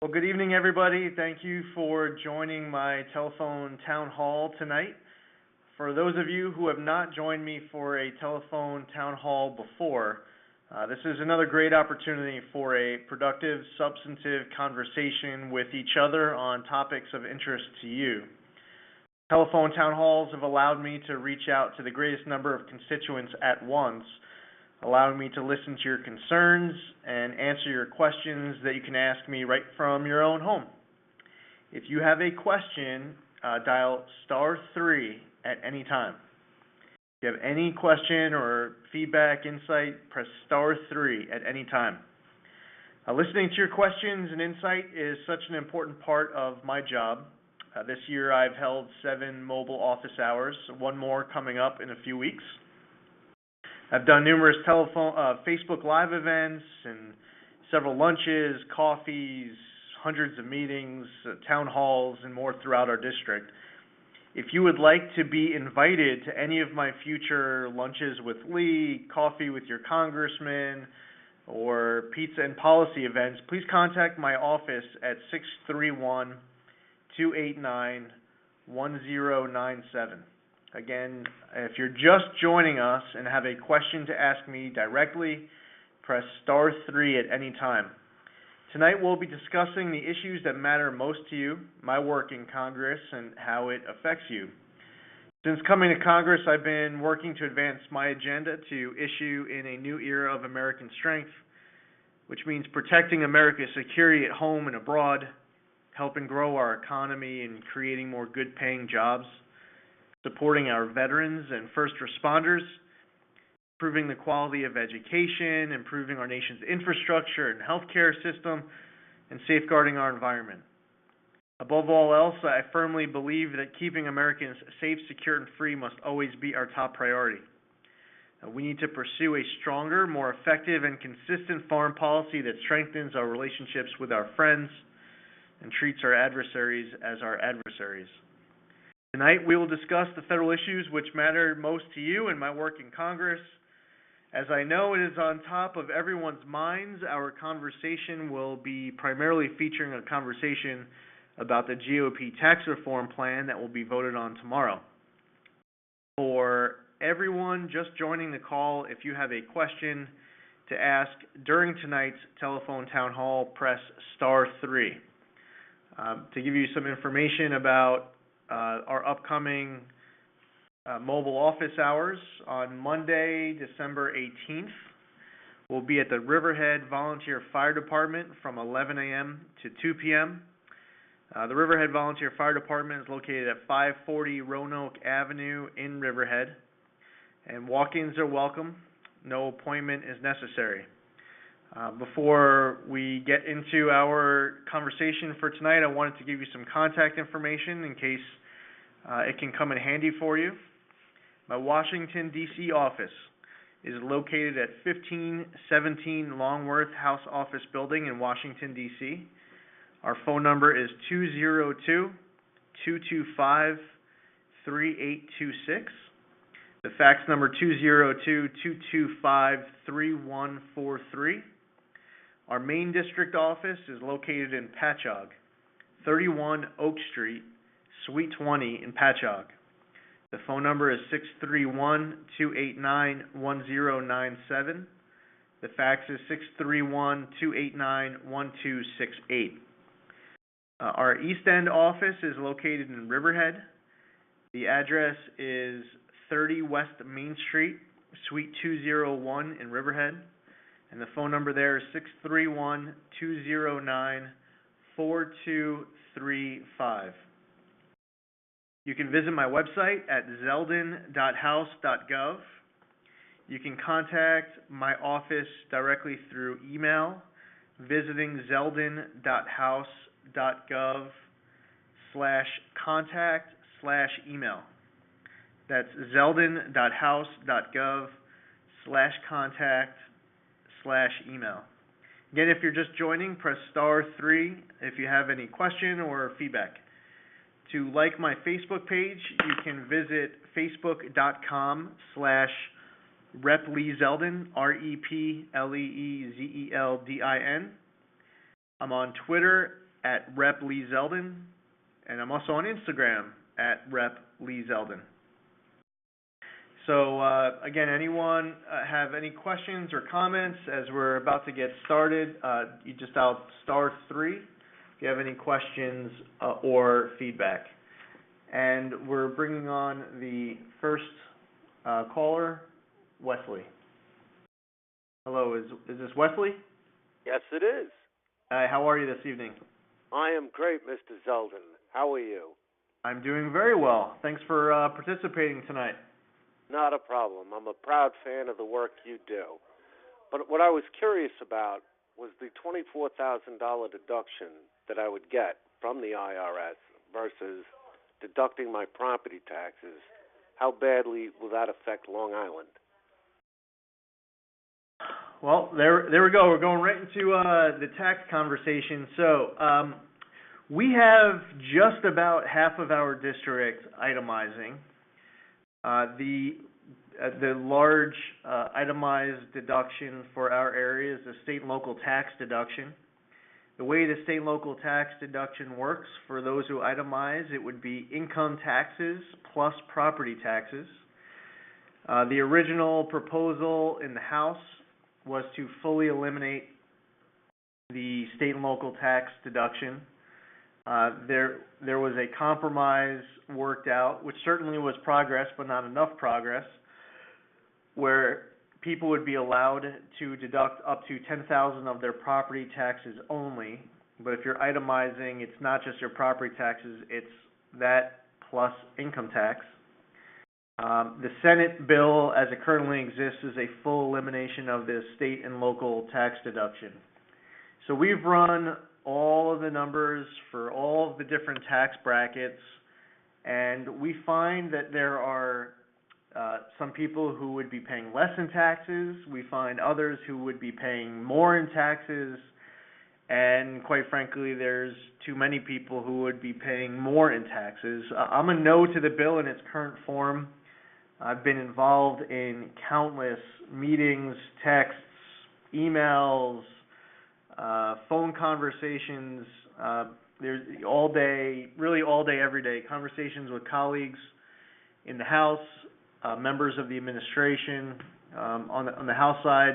Well, good evening, everybody. Thank you for joining my telephone town hall tonight. For those of you who have not joined me for a telephone town hall before, this is another great opportunity for a productive, substantive conversation with each other on topics of interest to you. Telephone town halls have allowed me to reach out to the greatest number of constituents at once, allowing me to listen to your concerns and answer your questions that you can ask me right from your own home. If you have a question, dial *3 at any time. If you have any question or feedback, insight, press *3 at any time. Listening to your questions and insight is such an important part of my job. This year I've held 7 mobile office hours, one more coming up in a few weeks. I've done numerous Facebook Live events and several lunches, coffees, hundreds of meetings, town halls, and more throughout our district. If you would like to be invited to any of my future lunches with Lee, coffee with your congressman, or pizza and policy events, please contact my office at 631-289-1097. Again, if you're just joining us and have a question to ask me directly, press *3 at any time. Tonight we'll be discussing the issues that matter most to you, my work in Congress, and how it affects you. Since coming to Congress, I've been working to advance my agenda to issue in a new era of American strength, which means protecting America's security at home and abroad, helping grow our economy and creating more good-paying jobs, supporting our veterans and first responders, improving the quality of education, improving our nation's infrastructure and healthcare system, and safeguarding our environment. Above all else, I firmly believe that keeping Americans safe, secure, and free must always be our top priority. We need to pursue a stronger, more effective, and consistent foreign policy that strengthens our relationships with our friends and treats our adversaries as our adversaries. Tonight, we will discuss the federal issues which matter most to you and my work in Congress. As I know it is on top of everyone's minds, our conversation will be primarily featuring a conversation about the GOP tax reform plan that will be voted on tomorrow. For everyone just joining the call, if you have a question to ask during tonight's telephone town hall, press *3. To give you some information about our upcoming mobile office hours, on Monday, December 18th, we'll be at the Riverhead Volunteer Fire Department from 11 a.m. to 2 p.m. The Riverhead Volunteer Fire Department is located at 540 Roanoke Avenue in Riverhead, and walk-ins are welcome. No appointment is necessary. Before we get into our conversation for tonight, I wanted to give you some contact information in case it can come in handy for you. My Washington, D.C. office is located at 1517 Longworth House Office Building in Washington, D.C. Our phone number is 202-225-3826. The fax number 202-225-3143. Our main district office is located in Patchogue, 31 Oak Street, Suite 20 in Patchogue. The phone number is 631-289-1097. The fax is 631-289-1268. Our East End office is located in Riverhead. The address is 30 West Main Street, Suite 201 in Riverhead. And the phone number there is 631-209-4235. You can visit my website at zeldin.house.gov. You can contact my office directly through email, visiting zeldin.house.gov/contact/email. That's zeldin.house.gov/contact/email. Again, if you're just joining, press *3 if you have any question or feedback. To like my Facebook page, you can visit facebook.com/Rep Lee Zeldin, REPLEEZELDIN. I'm on Twitter at Rep. Lee Zeldin, and I'm also on Instagram at Rep. Lee Zeldin. So again, anyone have any questions or comments as we're about to get started? You just dial *3 if you have any questions or feedback. And we're bringing on the first caller, Wesley. Hello, is this Wesley? Yes, it is. Hi, how are you this evening? I am great, Mr. Zeldin. How are you? I'm doing very well. Thanks for participating tonight. Not a problem. I'm a proud fan of the work you do. But what I was curious about was the $24,000 deduction that I would get from the IRS versus deducting my property taxes. How badly will that affect Long Island? Well, there we go. We're going right into the tax conversation. So we have just about half of our district itemizing. The large itemized deduction for our area is the state and local tax deduction. The way the state and local tax deduction works, for those who itemize, it would be income taxes plus property taxes. The original proposal in the House was to fully eliminate the state and local tax deduction. There was a compromise worked out, which certainly was progress, but not enough progress, where people would be allowed to deduct up to $10,000 of their property taxes only. But if you're itemizing, it's not just your property taxes; it's that plus income tax. The Senate bill, as it currently exists, is a full elimination of the state and local tax deduction. So we've run all of the numbers for all of the different tax brackets, and we find that there are some people who would be paying less in taxes. We find others who would be paying more in taxes, and quite frankly, there's too many people who would be paying more in taxes. I'm a no to the bill in its current form. I've been involved in countless meetings, texts, emails, phone conversations, there's all day, every day, conversations with colleagues in the House, members of the administration. On the House side,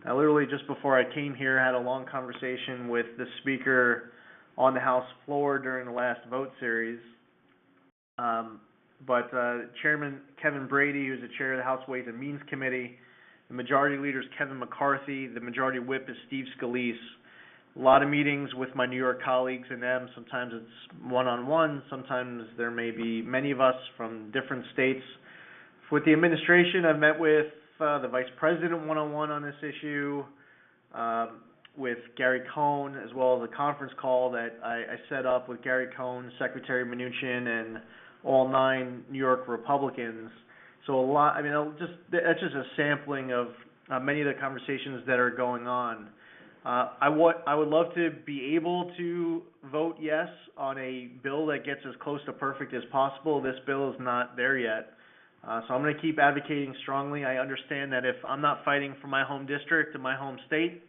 I literally just before I came here had a long conversation with the Speaker on the House floor during the last vote series. But Chairman Kevin Brady, who's the chair of the House Ways and Means Committee, the Majority Leader is Kevin McCarthy, the Majority Whip is Steve Scalise. A lot of meetings with my New York colleagues and them. Sometimes it's one-on-one. Sometimes there may be many of us from different states. With the administration, I've met with the Vice President one-on-one on this issue, with Gary Cohn, as well as a conference call that I set up with Gary Cohn, Secretary Mnuchin, and all 9 New York Republicans. So that's just a sampling of many of the conversations that are going on. I would love to be able to vote yes on a bill that gets as close to perfect as possible. This bill is not there yet. So I'm going to keep advocating strongly. I understand that if I'm not fighting for my home district and my home state,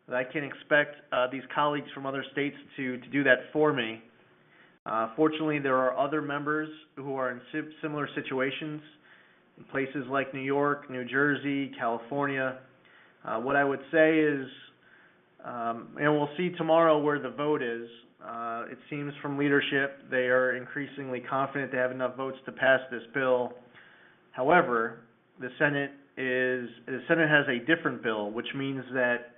that I can expect these colleagues from other states to do that for me. Fortunately, there are other members who are in similar situations in places like New York, New Jersey, California. What I would say is, and we'll see tomorrow where the vote is. It seems from leadership they are increasingly confident they have enough votes to pass this bill. However, the Senate has a different bill, which means that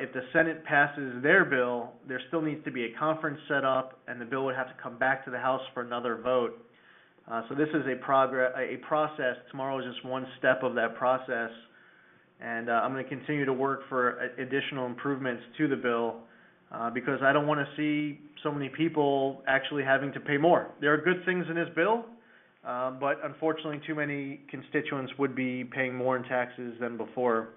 if the Senate passes their bill, there still needs to be a conference set up, and the bill would have to come back to the House for another vote. So this is a process. Tomorrow is just one step of that process, and I'm going to continue to work for additional improvements to the bill because I don't want to see so many people actually having to pay more. There are good things in this bill, but unfortunately too many constituents would be paying more in taxes than before.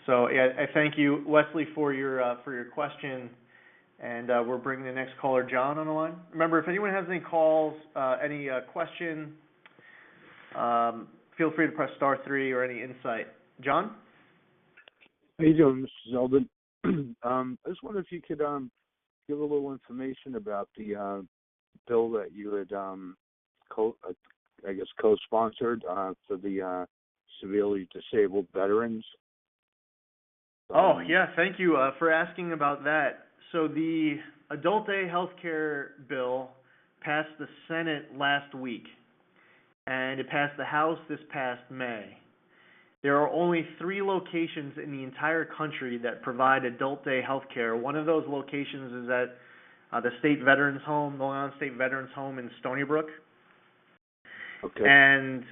So yeah, I thank you, Wesley, for your question, and we're bringing the next caller, John, on the line. Remember, if anyone has any calls, any question, feel free to press *3 or any insight. John? How you doing, Mr. Zeldin? I just wonder if you could give a little information about the bill that you had co-sponsored for the severely disabled veterans. Oh, yeah, thank you for asking about that. So the Adult Day Health Care bill passed the Senate last week, and it passed the House this past May. There are only 3 locations in the entire country that provide adult day health care. One of those locations is at the State Veterans Home, the Long Island State Veterans Home in Stony Brook. Okay. And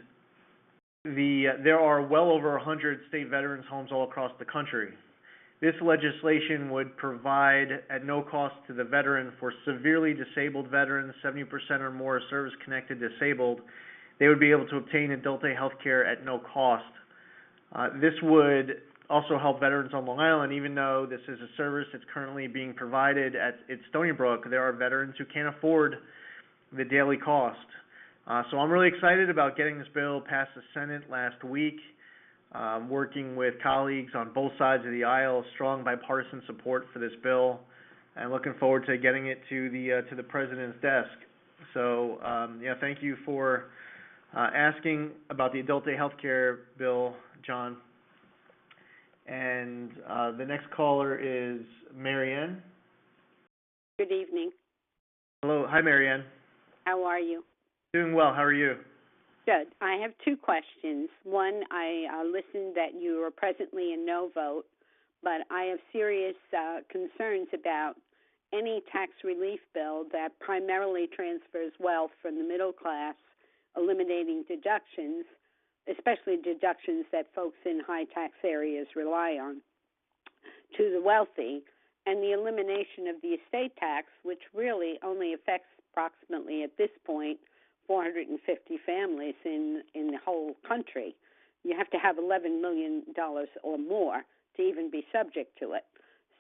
there are well over 100 state veterans homes all across the country. This legislation would provide at no cost to the veteran for severely disabled veterans, 70% or more service-connected disabled. They would be able to obtain adult day health care at no cost. This would also help veterans on Long Island, even though this is a service that's currently being provided at Stony Brook. There are veterans who can't afford the daily cost. So I'm really excited about getting this bill past the Senate last week, working with colleagues on both sides of the aisle, strong bipartisan support for this bill, and looking forward to getting it to the president's desk. So, thank you for asking about the Adult Day Health Care bill, John. And the next caller is Marianne. Good evening. Hello. Hi, Marianne. How are you? Doing well. How are you? Good. I have 2 questions. One, I listened that you are presently a no vote, but I have serious concerns about any tax relief bill that primarily transfers wealth from the middle class, eliminating deductions, especially deductions that folks in high tax areas rely on, to the wealthy, and the elimination of the estate tax, which really only affects approximately at this point 450 families in the whole country. You have to have $11 million or more to even be subject to it.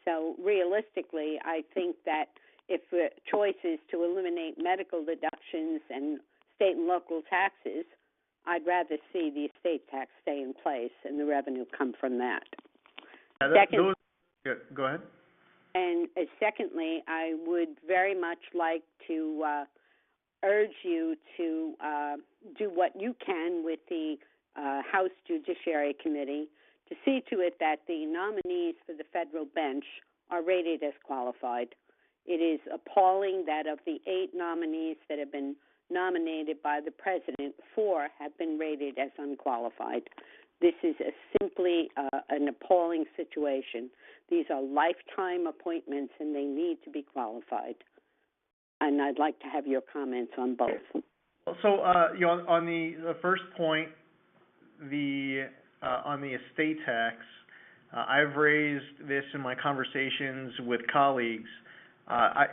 So realistically, I think that if the choice is to eliminate medical deductions and state and local taxes, I'd rather see the estate tax stay in place and the revenue come from that. Go ahead. And secondly, I would very much like to urge you to do what you can with the House Judiciary Committee to see to it that the nominees for the federal bench are rated as qualified. It is appalling that of the 8 nominees that have been nominated by the president, 4 have been rated as unqualified. This is simply an appalling situation. These are lifetime appointments, and they need to be qualified. And I'd like to have your comments on both. So, on the first point, on the estate tax, I've raised this in my conversations with colleagues. I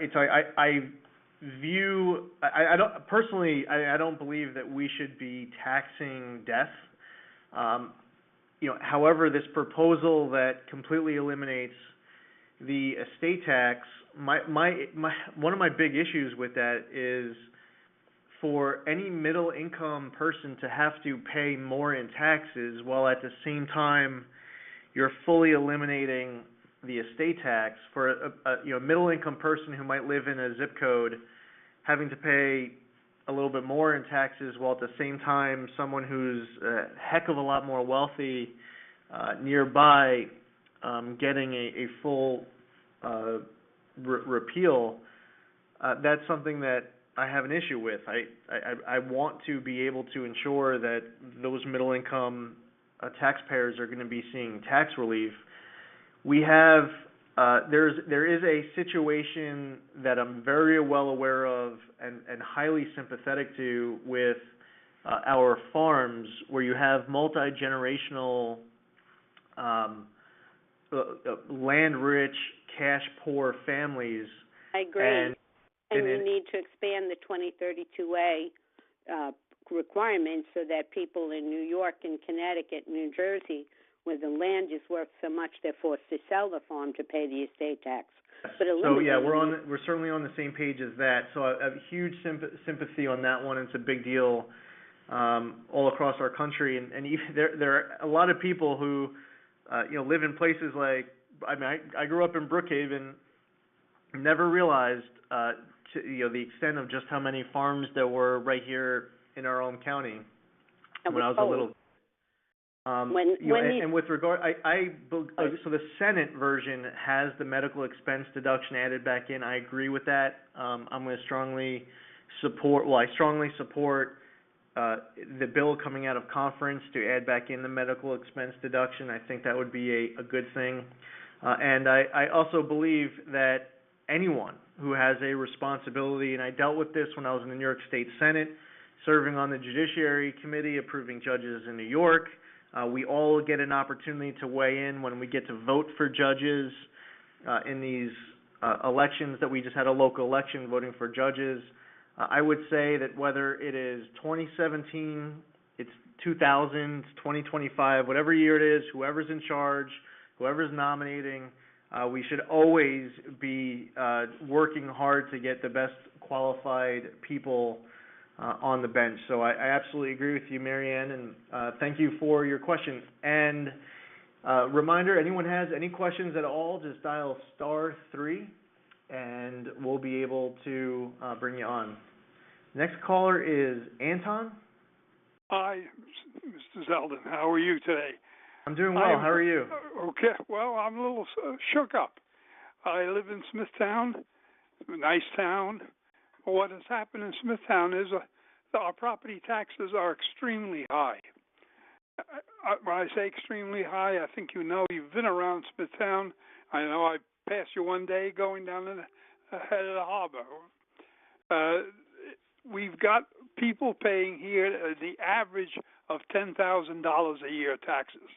don't believe that we should be taxing death. However, this proposal that completely eliminates the estate tax, one of my big issues with that is for any middle income person to have to pay more in taxes while at the same time you're fully eliminating the estate tax. For a middle income person who might live in a zip code having to pay a little bit more in taxes while at the same time someone who's a heck of a lot more wealthy nearby getting a full repeal, that's something that I have an issue with. I want to be able to ensure that those middle income taxpayers are going to be seeing tax relief. We have there is a situation that I'm very well aware of and highly sympathetic to with our farms, where you have multi-generational land-rich, cash-poor families. I agree. And you need to expand the 2032A requirements so that people in New York and Connecticut and New Jersey, where the land is worth so much, they're forced to sell the farm to pay the estate tax. But we're certainly on the same page as that. So I have huge sympathy on that one. It's a big deal all across our country, and even there are a lot of people who live in places like I grew up in Brookhaven, never realized, the extent of just how many farms there were right here in our own county when I was a little. And with regard, so the Senate version has the medical expense deduction added back in. I agree with that. I'm going to strongly support the bill coming out of conference to add back in the medical expense deduction. I think that would be a good thing. And I also believe that anyone who has a responsibility, and I dealt with this when I was in the New York State Senate, serving on the Judiciary Committee, approving judges in New York. We all get an opportunity to weigh in when we get to vote for judges in these elections that we just had a local election voting for judges. I would say that whether it is 2017, it's 2000, it's 2025, whatever year it is, whoever's in charge, whoever's nominating, we should always be working hard to get the best qualified people on the bench. So I absolutely agree with you, Marianne, and thank you for your question. And reminder, anyone has any questions at all, just dial *3, and we'll be able to bring you on. Next caller is Anton. Hi, Mr. Zeldin. How are you today? I'm doing well. How are you? Okay. Well, I'm a little shook up. I live in Smithtown, a nice town. What has happened in Smithtown is our property taxes are extremely high. When I say extremely high, I think you've been around Smithtown. I know I passed you one day going down the head of the harbor. We've got people paying here the average of $10,000 a year taxes.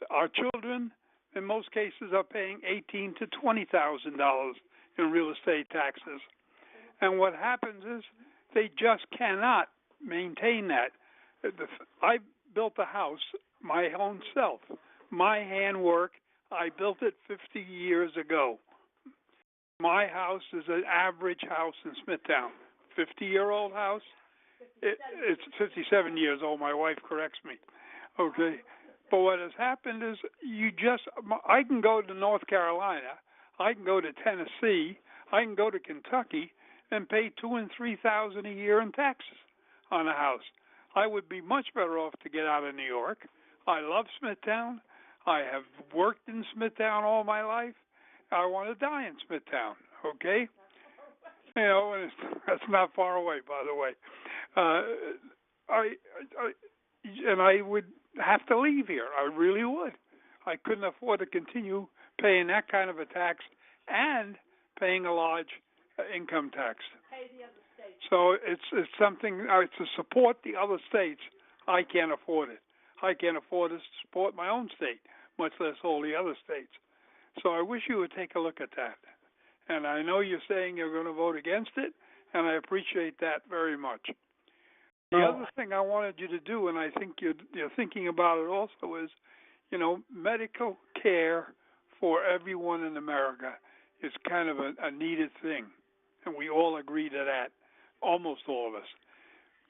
Our children, in most cases, are paying $18,000 to $20,000 in real estate taxes. And what happens is they just cannot maintain that. I built a house my own self, my handwork. I built it 50 years ago. My house is an average house in Smithtown. 50-year-old house. It's 57 years old. My wife corrects me. Okay. But what has happened is I can go to North Carolina, I can go to Tennessee, I can go to Kentucky and pay $2,000 and $3,000 a year in taxes on a house. I would be much better off to get out of New York. I love Smithtown. I have worked in Smithtown all my life. I want to die in Smithtown. Okay. And that's not far away, by the way. I would have to leave here. I really would. I couldn't afford to continue paying that kind of a tax and paying a large income tax. Pay the other states. So it's something to support the other states. I can't afford it. I can't afford to support my own state, much less all the other states. So I wish you would take a look at that. And I know you're saying you're going to vote against it, and I appreciate that very much. The other thing I wanted you to do, and I think you're thinking about it also, is, medical care for everyone in America is kind of a needed thing, and we all agree to that, almost all of us.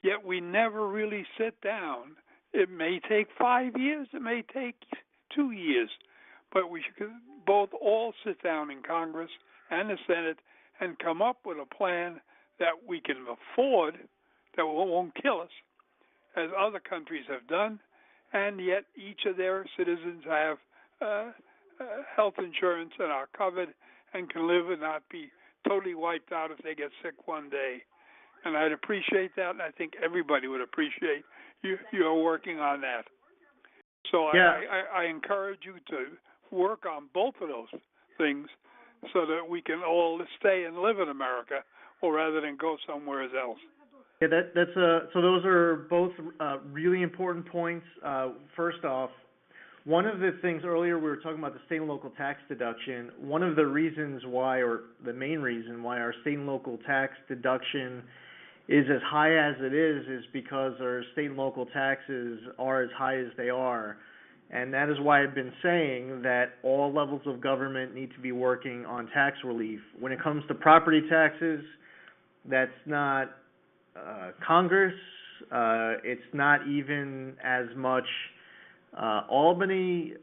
Yet we never really sit down. It may take 5 years, it may take 2 years, but we should both all sit down in Congress and the Senate and come up with a plan that we can afford, that won't kill us, as other countries have done, and yet each of their citizens have health insurance and are covered and can live and not be totally wiped out if they get sick one day. And I'd appreciate that, and I think everybody would appreciate you're working on that. So yeah. I encourage you to work on both of those things so that we can all stay and live in America, or rather than go somewhere else. Yeah, so those are both really important points. First off, one of the things earlier we were talking about the state and local tax deduction. One of the reasons why, or the main reason why our state and local tax deduction is as high as it is because our state and local taxes are as high as they are. And that is why I've been saying that all levels of government need to be working on tax relief. When it comes to property taxes, that's not Congress. It's not even as much Albany.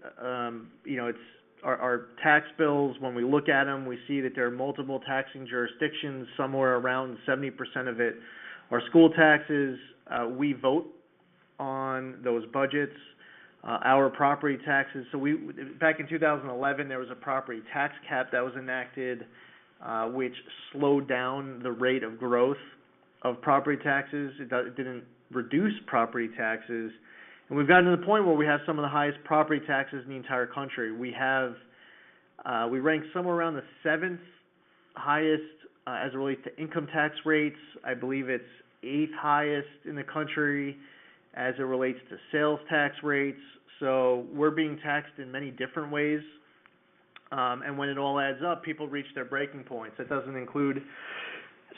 It's our tax bills, when we look at them, we see that there are multiple taxing jurisdictions. Somewhere around 70% of it are school taxes. We vote on those budgets. Our property taxes. So back in 2011, there was a property tax cap that was enacted, which slowed down the rate of growth of property taxes. It didn't reduce property taxes. And we've gotten to the point where we have some of the highest property taxes in the entire country. We rank somewhere around the 7th highest as it relates to income tax rates. I believe it's 8th highest in the country as it relates to sales tax rates. So we're being taxed in many different ways. And when it all adds up, people reach their breaking points. That doesn't include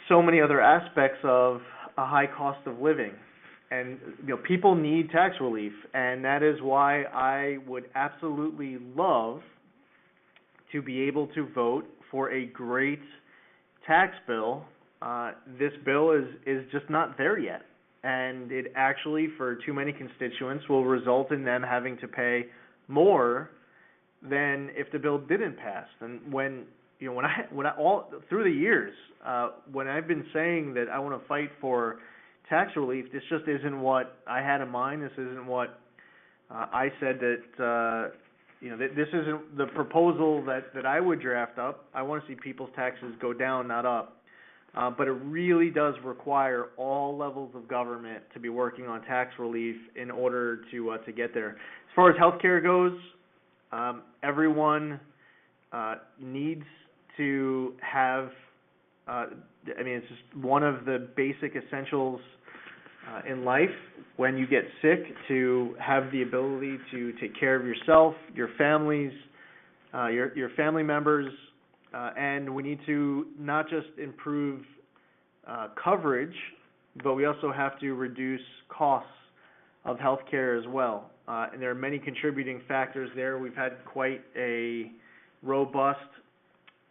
so many other aspects of a high cost of living. And people need tax relief, and that is why I would absolutely love to be able to vote for a great tax bill. This bill is just not there yet, and it actually, for too many constituents, will result in them having to pay more than if the bill didn't pass. And when I all through the years, when I've been saying that I want to fight for tax relief, this just isn't what I had in mind. This isn't what I said that this isn't the proposal that I would draft up. I want to see people's taxes go down, not up. But it really does require all levels of government to be working on tax relief in order to get there. As far as healthcare goes, everyone needs to have. It's just one of the basic essentials in life when you get sick, to have the ability to take care of yourself, your families, your family members, and we need to not just improve coverage, but we also have to reduce costs of healthcare as well. And there are many contributing factors there. We've had quite a robust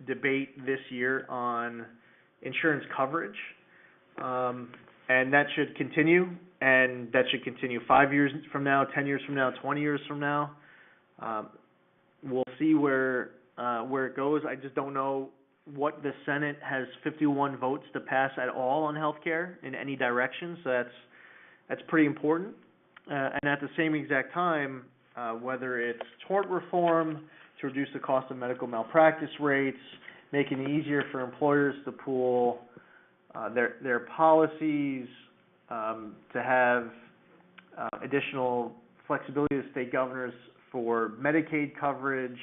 debate this year on insurance coverage. And that should continue, and that should continue 5 years from now, 10 years from now, 20 years from now. We'll see where it goes. I just don't know what the Senate has 51 votes to pass at all on health care in any direction, so that's pretty important. And at the same exact time, whether it's tort reform to reduce the cost of medical malpractice rates, making it easier for employers to pool their policies, to have additional flexibility to state governors for Medicaid coverage.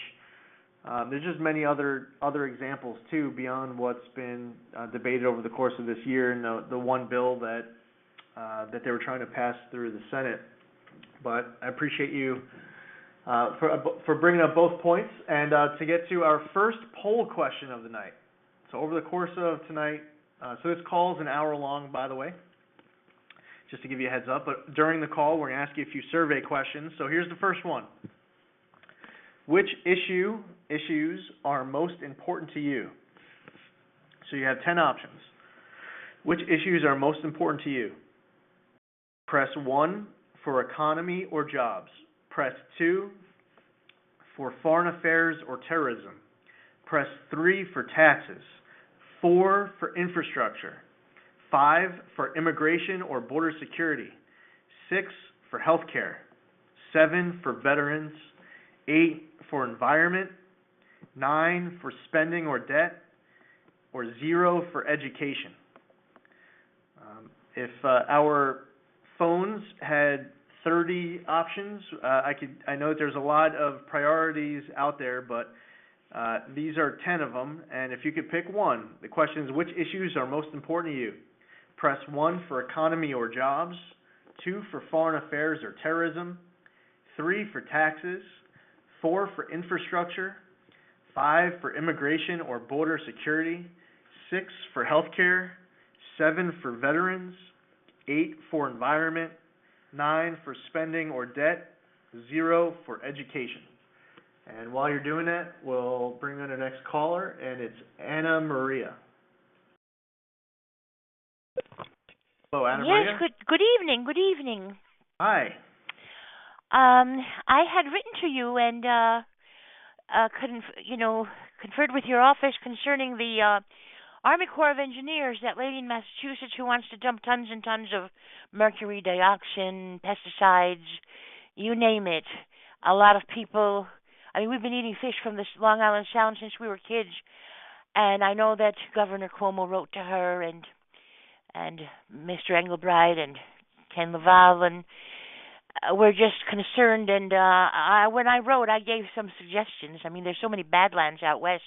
There's just many other examples too beyond what's been debated over the course of this year and the one bill that they were trying to pass through the Senate. But I appreciate you for bringing up both points. And to get to our first poll question of the night. So over the course of tonight, so this call is an hour long, by the way, just to give you a heads up. But during the call, we're going to ask you a few survey questions. So here's the first one. Which issues are most important to you? So you have 10 options. Which issues are most important to you? Press 1 for economy or jobs. Press 2 for foreign affairs or terrorism. Press 3 for taxes. 4 for infrastructure. 5 for immigration or border security. 6 for healthcare. 7 for veterans. 8 for environment. 9 for spending or debt. Or 0 for education. If our phones had 30 options, I know that there's a lot of priorities out there, but these are 10 of them, and if you could pick one, the question is, which issues are most important to you? Press 1 for economy or jobs, 2 for foreign affairs or terrorism, 3 for taxes, 4 for infrastructure, 5 for immigration or border security, 6 for healthcare, 7 for veterans, 8 for environment, 9 for spending or debt, 0 for education. And while you're doing that, we'll bring on our next caller, and it's Anna Maria. Hello, Anna Maria. Yes, good evening. Good evening. Hi. I had written to you, and conferred with your office concerning the Army Corps of Engineers, that lady in Massachusetts who wants to dump tons and tons of mercury, dioxin, pesticides, you name it. A lot of people, we've been eating fish from this Long Island Sound since we were kids, and I know that Governor Cuomo wrote to her and Mr. Engelbreit and Ken Laval, and we're just concerned. And when I wrote, I gave some suggestions. There's so many badlands out west.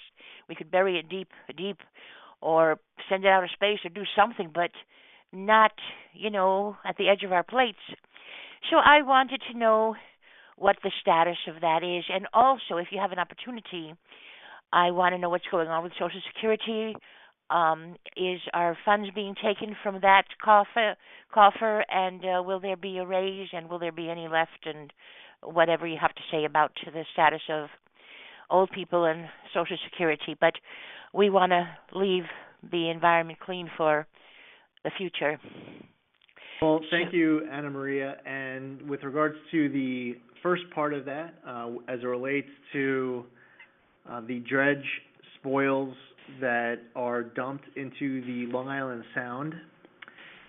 We could bury it deep, or send it out of space, or do something, but not, at the edge of our plates. So I wanted to know what the status of that is, and also, if you have an opportunity, I want to know what's going on with Social Security. Is our funds being taken from that coffer, and will there be a raise, and will there be any left, and whatever you have to say about the status of old people and Social Security. But we want to leave the environment clean for the future. Well, thank you, Anna Maria. And with regards to the first part of that, as it relates to the dredge spoils that are dumped into the Long Island Sound,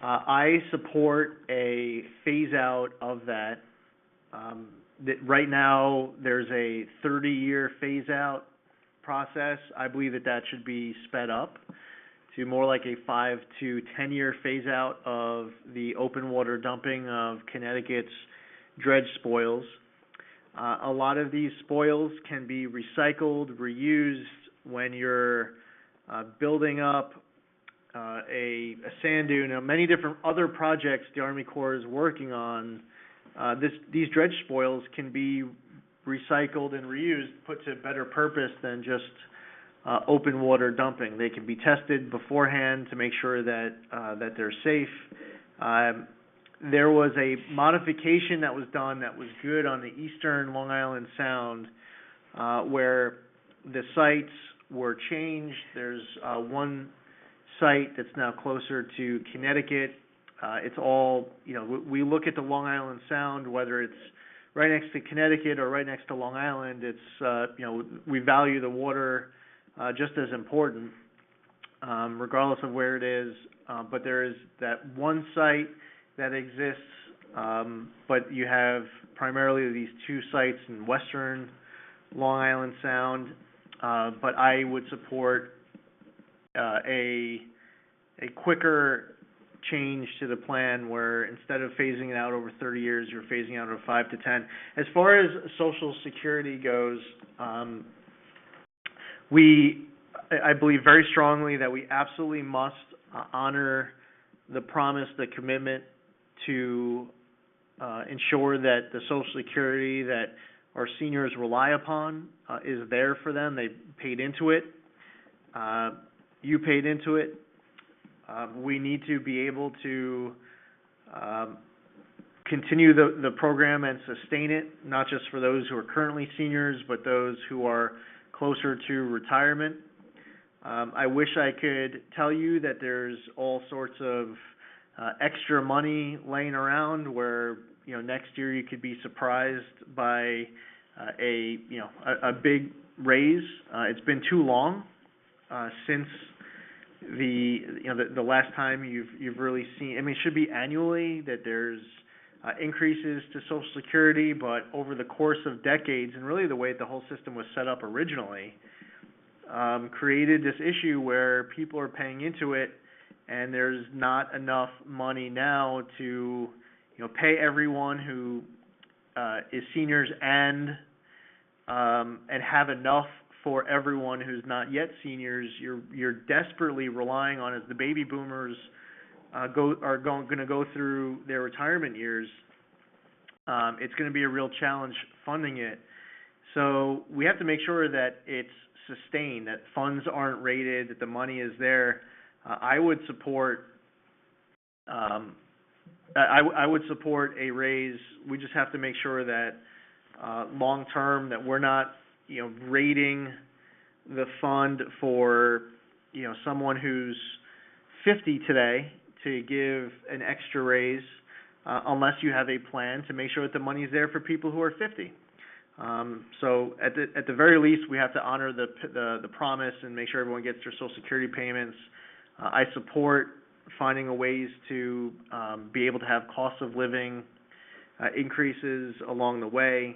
I support a phase-out of that. Right now, there's a 30-year phase-out process. I believe that should be sped up to more like a 5 to 10-year phase-out of the open water dumping of Connecticut's dredge spoils. A lot of these spoils can be recycled, reused when you're building up a sand dune. Many different other projects the Army Corps is working on. These dredge spoils can be recycled and reused, put to better purpose than just open water dumping. They can be tested beforehand to make sure that they're safe. There was a modification that was done that was good on the eastern Long Island Sound, where the sites were changed. There's one site that's now closer to Connecticut. It's all, we look at the Long Island Sound, whether it's right next to Connecticut or right next to Long Island, it's, we value the water just as important, regardless of where it is. But there is that one site that exists, but you have primarily these two sites in western Long Island Sound. But I would support a quicker change to the plan where instead of phasing it out over 30 years, you're phasing out over 5 to 10. As far as Social Security goes, I believe very strongly that we absolutely must honor the promise, the commitment to ensure that the Social Security that our seniors rely upon is there for them. They paid into it. You paid into it. We need to be able to continue the program and sustain it, not just for those who are currently seniors, but those who are closer to retirement. I wish I could tell you that there's all sorts of extra money laying around where, next year you could be surprised by a big raise. It's been too long since the last time you've really seen. It should be annually that there's increases to Social Security, but over the course of decades, and really the way the whole system was set up originally, created this issue where people are paying into it, and there's not enough money now to pay everyone who is seniors and have enough for everyone who's not yet seniors. You're desperately relying on, as the baby boomers are going to go through their retirement years. It's going to be a real challenge funding it. So we have to make sure that it's sustained, that funds aren't raided, that the money is there. I would support a raise. We just have to make sure that long term that we're not raiding the fund for someone who's 50 today to give an extra raise, unless you have a plan to make sure that the money is there for people who are 50. So at the very least, we have to honor the promise and make sure everyone gets their Social Security payments. I support finding a ways to be able to have cost of living increases along the way.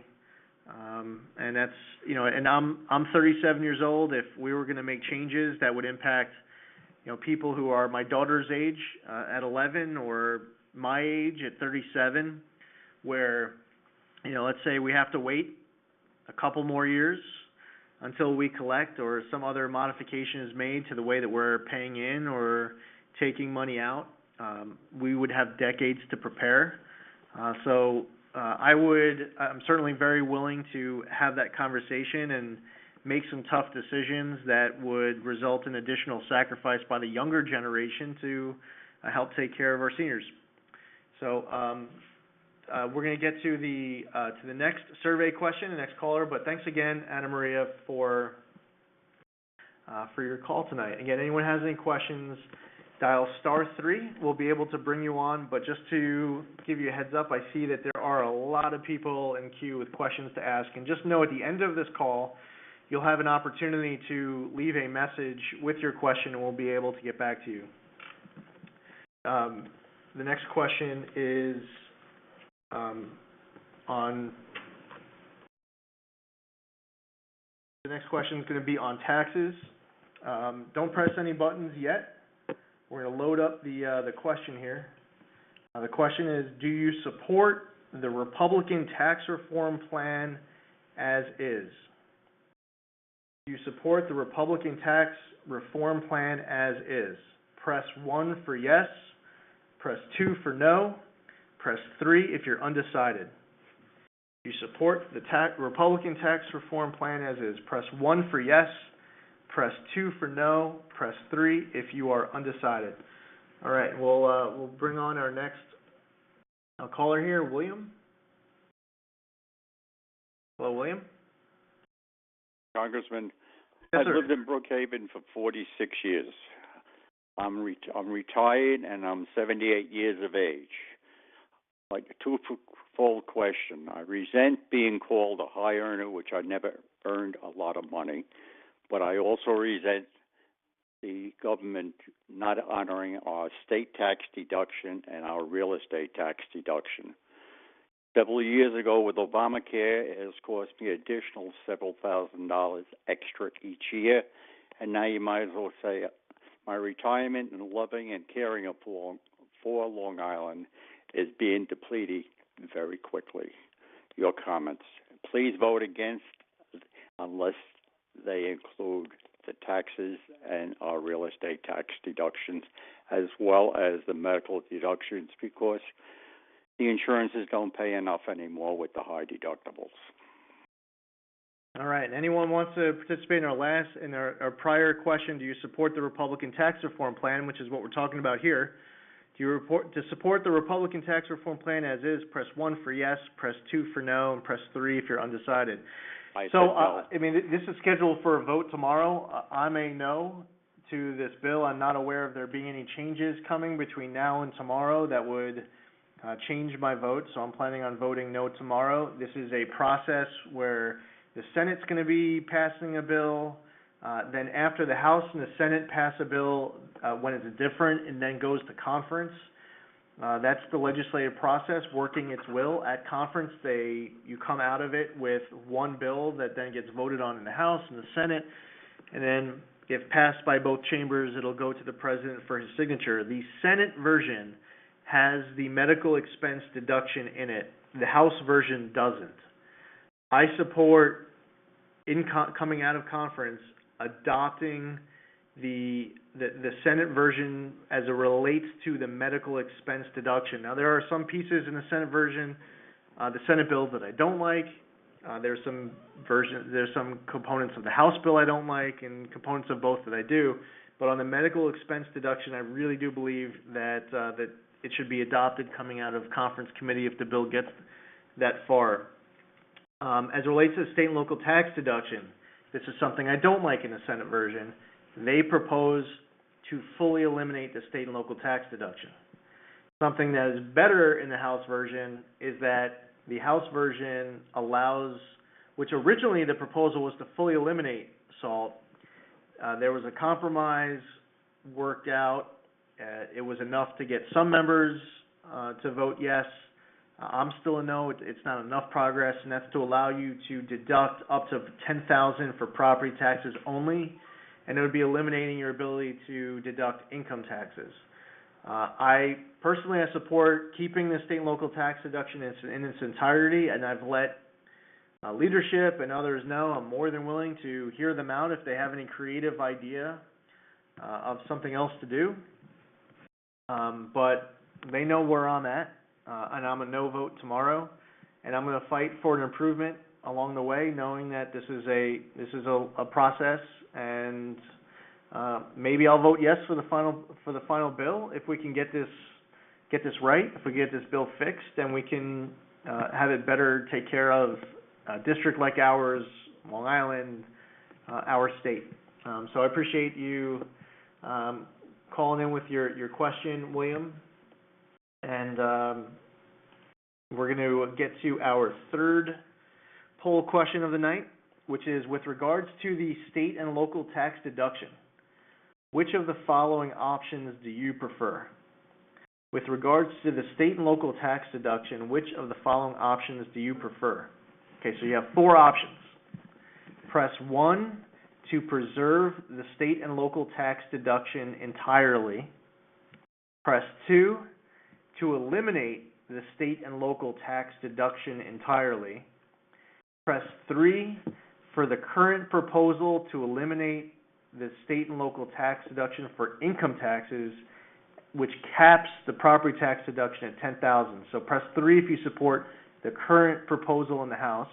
And that's, and I'm 37 years old. If we were going to make changes that would impact, people who are my daughter's age at 11 or my age at 37, where, let's say we have to wait a couple more years until we collect or some other modification is made to the way that we're paying in or taking money out, we would have decades to prepare. So I'm certainly very willing to have that conversation and make some tough decisions that would result in additional sacrifice by the younger generation to help take care of our seniors. So we're going to get to the next survey question, the next caller. But thanks again, Anna Maria, for your call tonight. Again, anyone has any questions, dial *3. We'll be able to bring you on. But just to give you a heads up, I see that there are a lot of people in queue with questions to ask. And just know at the end of this call, you'll have an opportunity to leave a message with your question, and we'll be able to get back to you. The next question is the next question is going to be on taxes. Don't press any buttons yet. We're going to load up the question here. The question is, do you support the Republican tax reform plan as is? Do you support the Republican tax reform plan as is? Press 1 for yes. Press 2 for no. Press 3 if you're undecided. Do you support the Republican tax reform plan as is? Press 1 for yes. Press 2 for no. Press 3 if you are undecided. All right, we'll bring on our next caller here, William. Hello, William. Congressman, Yes, I've sir. lived in Brookhaven for 46 years. I'm retired and I'm 78 years of age. Like a twofold question. I resent being called a high earner, which I never earned a lot of money, but I also resent the government not honoring our state tax deduction and our real estate tax deduction. Several years ago with Obamacare, it has cost me additional several $1,000s extra each year, and now you might as well say my retirement and loving and caring for Long Island is being depleted very quickly. Your comments. Please vote against unless they include the taxes and our real estate tax deductions as well as the medical deductions, because the insurances don't pay enough anymore with the high deductibles. All right. Anyone wants to participate in our prior question? Do you support the Republican tax reform plan, which is what we're talking about here? Do you support the Republican tax reform plan as is? Press 1 for yes, press 2 for no, and press 3 if you're undecided. This is scheduled for a vote tomorrow. I'm a no to this bill. I'm not aware of there being any changes coming between now and tomorrow that would change my vote, so I'm planning on voting no tomorrow. This is a process where the Senate's going to be passing a bill. Then after the House and the Senate pass a bill, when it's different and then goes to conference, that's the legislative process working its will. At conference, you come out of it with one bill that then gets voted on in the House and the Senate, and then if passed by both chambers, it'll go to the President for his signature. The Senate version has the medical expense deduction in it. The House version doesn't. I support, coming out of conference, adopting the Senate version as it relates to the medical expense deduction. Now, there are some pieces in the Senate version, the Senate bill that I don't like. There's some components of the House bill I don't like, and components of both that I do. But on the medical expense deduction, I really do believe that it should be adopted coming out of conference committee if the bill gets that far. As it relates to the state and local tax deduction, this is something I don't like in the Senate version. They propose to fully eliminate the state and local tax deduction. Something that is better in the House version is that the House version allows which originally the proposal was to fully eliminate SALT. There was a compromise worked out. It was enough to get some members to vote yes. I'm still a no. It's not enough progress, and that's to allow you to deduct up to $10,000 for property taxes only, and it would be eliminating your ability to deduct income taxes. I support keeping the state and local tax deduction in its entirety, and I've let leadership and others know I'm more than willing to hear them out if they have any creative idea of something else to do. But they know where I'm at, and I'm a no vote tomorrow, and I'm going to fight for an improvement along the way, knowing that this is a process, and maybe I'll vote yes for the final bill if we can get this right. If we get this bill fixed, then we can have it better take care of a district like ours, Long Island, our state. So I appreciate you calling in with your question, William. And we're going to get to our third poll question of the night, which is with regards to the state and local tax deduction. Which of the following options do you prefer? With regards to the state and local tax deduction, which of the following options do you prefer? Okay, so you have four options. Press 1 to preserve the state and local tax deduction entirely. Press 2 to eliminate the state and local tax deduction entirely. Press 3 for the current proposal to eliminate the state and local tax deduction for income taxes, which caps the property tax deduction at $10,000. So press 3 if you support the current proposal in the House.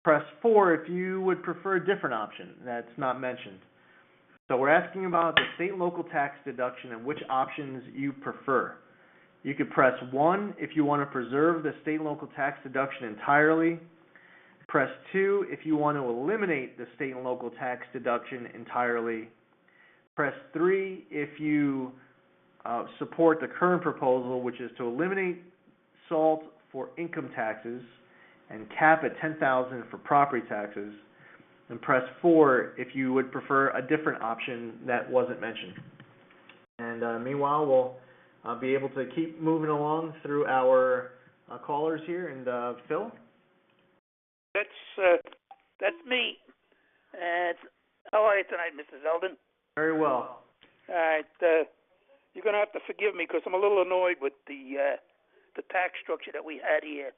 Press 4 if you would prefer a different option that's not mentioned. So we're asking about the state and local tax deduction and which options you prefer. You could press 1 if you want to preserve the state and local tax deduction entirely. Press 2 if you want to eliminate the state and local tax deduction entirely. Press 3 if you support the current proposal, which is to eliminate SALT for income taxes and cap at $10,000 for property taxes. And press 4 if you would prefer a different option that wasn't mentioned. And meanwhile, we'll be able to keep moving along through our callers here. And Phil? That's me. How are you tonight, Mr. Zeldin? Very well. All right. You're going to have to forgive me because I'm a little annoyed with the tax structure that we had here.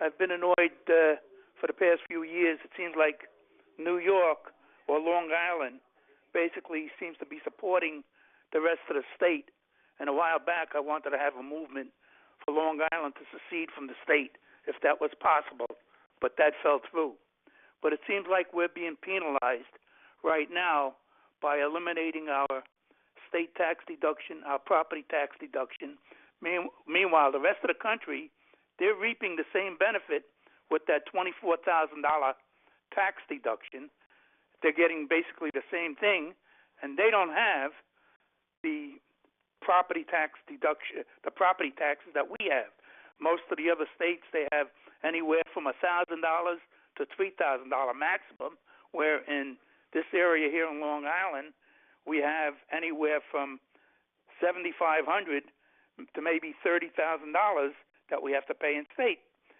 I've been annoyed for the past few years. It seems like New York or Long Island basically seems to be supporting the rest of the state. And a while back, I wanted to have a movement for Long Island to secede from the state, if that was possible. But that fell through. But it seems like we're being penalized right now by eliminating our state tax deduction, our property tax deduction. Meanwhile, the rest of the country, they're reaping the same benefit with that $24,000 tax deduction. They're getting basically the same thing, and they don't have the property tax deduction, the property taxes that we have. Most of the other states, they have anywhere from $1,000 to $3,000 maximum, where in this area here in Long Island, we have anywhere from $7,500 to maybe $30,000 that we have to pay in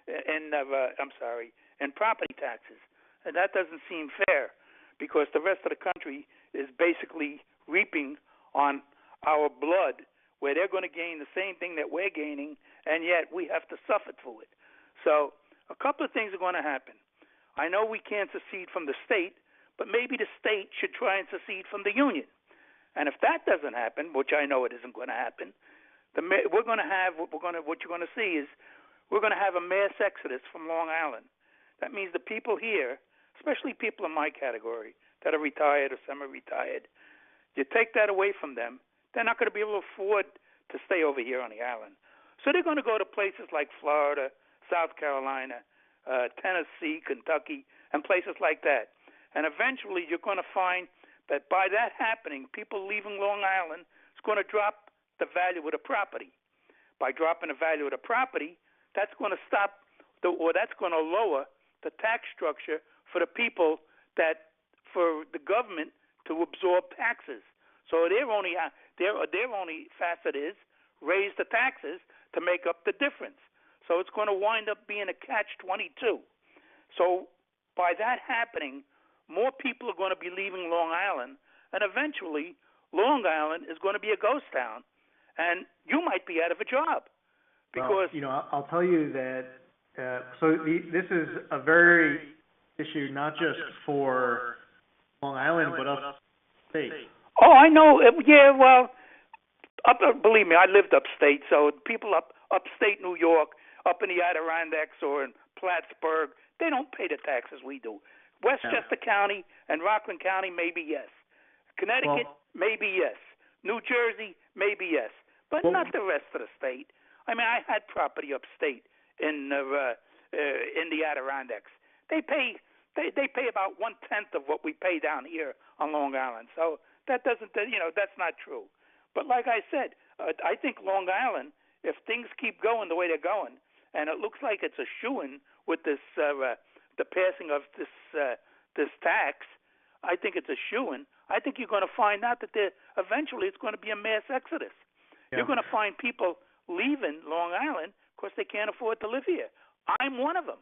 in property taxes. And that doesn't seem fair because the rest of the country is basically reaping on our blood, where they're going to gain the same thing that we're gaining, and yet we have to suffer through it. So a couple of things are going to happen. I know we can't secede from the state, but maybe the state should try and secede from the union. And if that doesn't happen, which I know it isn't going to happen, what you're going to see is we're going to have a mass exodus from Long Island. That means the people here, especially people in my category that are retired or semi-retired, you take that away from them, they're not going to be able to afford to stay over here on the island. So they're going to go to places like Florida, South Carolina, Tennessee, Kentucky, and places like that. And eventually you're going to find that by that happening, people leaving Long Island is going to drop the value of the property. By dropping the value of the property, that's going to that's going to lower the tax structure for the people for the government to absorb taxes. So their only facet is raise the taxes to make up the difference. So it's going to wind up being a catch-22. So by that happening, more people are going to be leaving Long Island, and eventually Long Island is going to be a ghost town, and you might be out of a job. Because I'll tell you that. This is a very issue not just for Long Island, but upstate. Oh, I know. Yeah, well, believe me, I lived upstate, so people upstate New York, up in the Adirondacks or in Plattsburgh, they don't pay the taxes we do. Westchester County and Rockland County, maybe yes. Connecticut, maybe yes. New Jersey, maybe yes. But not the rest of the state. I mean, I had property upstate in the Adirondacks. They pay about 1/10 of what we pay down here on Long Island. So that doesn't, that's not true. But like I said, I think Long Island, if things keep going the way they're going, and it looks like it's a shoo-in with this the passing of this tax, I think it's a shoo-in. I think you're going to find out that eventually it's going to be a mass exodus. Yeah. You're going to find people leaving Long Island because they can't afford to live here. I'm one of them.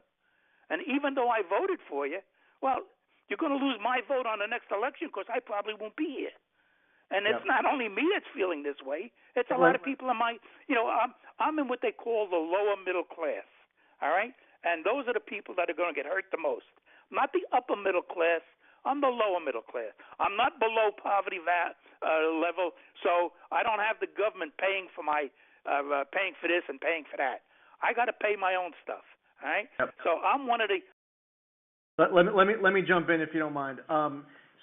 And even though I voted for you, well, you're going to lose my vote on the next election because I probably won't be here. And it's not only me that's feeling this way. It's a lot of people in I'm in what they call the lower middle class, all right? And those are the people that are going to get hurt the most. I'm not the upper middle class. I'm the lower middle class. I'm not below poverty level, so I don't have the government paying for my paying for this and paying for that. I got to pay my own stuff, all right? Yep. So I'm one of the. Let me jump in if you don't mind.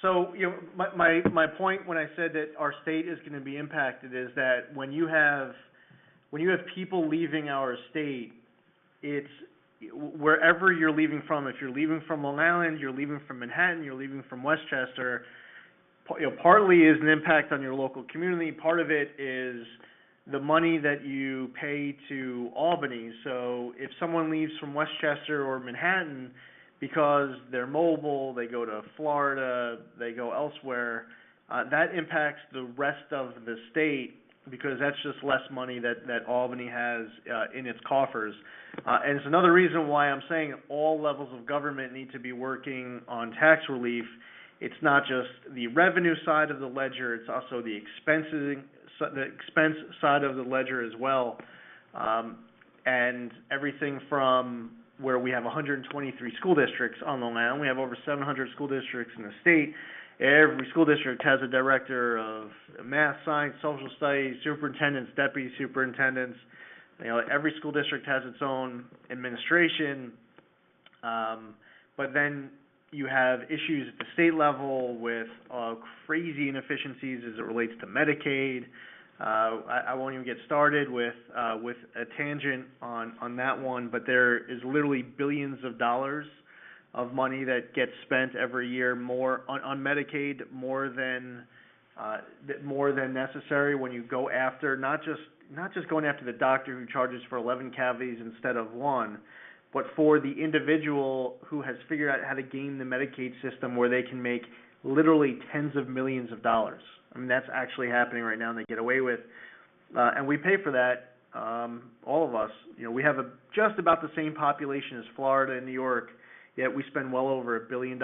So my point when I said that our state is going to be impacted is that when you have people leaving our state, it's wherever you're leaving from. If you're leaving from Long Island, you're leaving from Manhattan, you're leaving from Westchester. Partly is an impact on your local community. Part of it is the money that you pay to Albany. So if someone leaves from Westchester or Manhattan because they're mobile, they go to Florida, they go elsewhere, that impacts the rest of the state because that's just less money that Albany has in its coffers. And it's another reason why I'm saying all levels of government need to be working on tax relief. It's not just the revenue side of the ledger, it's also the expense side of the ledger as well. And everything from where we have 123 school districts on Long Island. We have over 700 school districts in the state. Every school district has a director of math, science, social studies, superintendents, deputy superintendents. Every school district has its own administration. But then you have issues at the state level with crazy inefficiencies as it relates to Medicaid. I won't even get started with a tangent on that one, but there is literally billions of dollars of money that gets spent every year more on Medicaid, more than necessary when you go after not just going after the doctor who charges for 11 cavities instead of one, but for the individual who has figured out how to game the Medicaid system where they can make literally tens of millions of dollars. I mean, that's actually happening right now, and they get away with. And we pay for that, all of us. We have just about the same population as Florida and New York, yet we spend well over $1 billion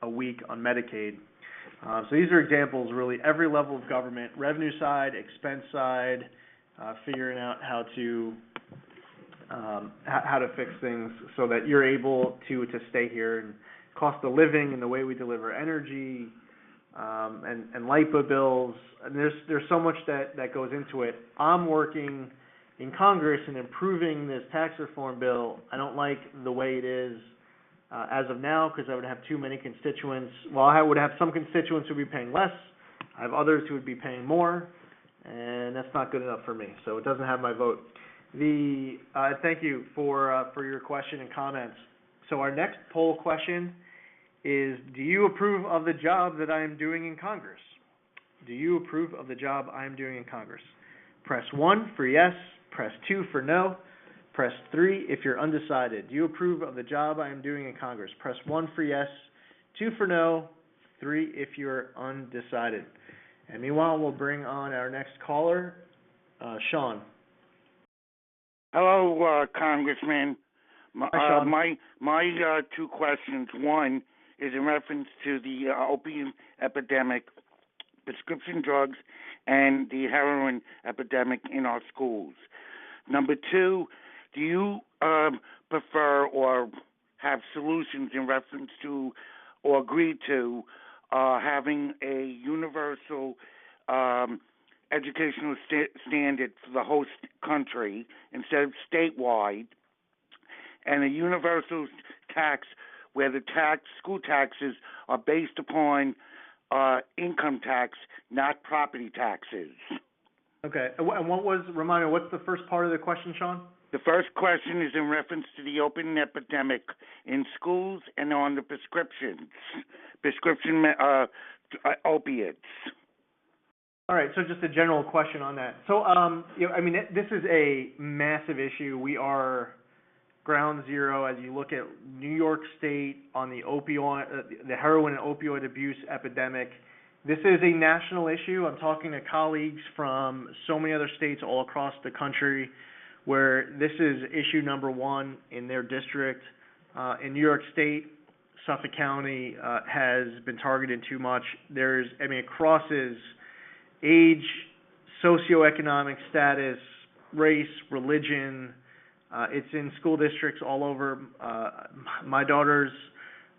a week on Medicaid. So these are examples, really, every level of government, revenue side, expense side, figuring out how to fix things so that you're able to stay here. And cost of living and the way we deliver energy, and LIPA bills, and there's so much that goes into it. I'm working in Congress and improving this tax reform bill. I don't like the way it is as of now because I would have too many constituents. Well, I would have some constituents who would be paying less. I have others who would be paying more, and that's not good enough for me. So it doesn't have my vote. Thank you for your question and comments. So our next poll question is, do you approve of the job that I am doing in Congress? Do you approve of the job I am doing in Congress? Press 1 for yes, press 2 for no, Press 3 if you're undecided. Do you approve of the job I am doing in Congress? Press 1 for yes, 2 for no, 3 if you're undecided. And meanwhile, we'll bring on our next caller, Sean. Hello, Congressman. Hi, Sean. My two questions. One is in reference to the opium epidemic, prescription drugs, and the heroin epidemic in our schools. Number two, do you prefer or have solutions in reference to or agree to having a universal educational standard for the host country instead of statewide, and a universal tax where the school taxes are based upon income tax, not property taxes? Okay. And remind me, what's the first part of the question, Sean? The first question is in reference to the opium epidemic in schools and on the prescription opiates. All right, so just a general question on that. So, this is a massive issue. We are ground zero as you look at New York State on the the heroin and opioid abuse epidemic. This is a national issue. I'm talking to colleagues from so many other states all across the country where this is issue number one in their district. In New York State, Suffolk County has been targeted too much. It crosses age, socioeconomic status, race, religion. It's in school districts all over. My daughters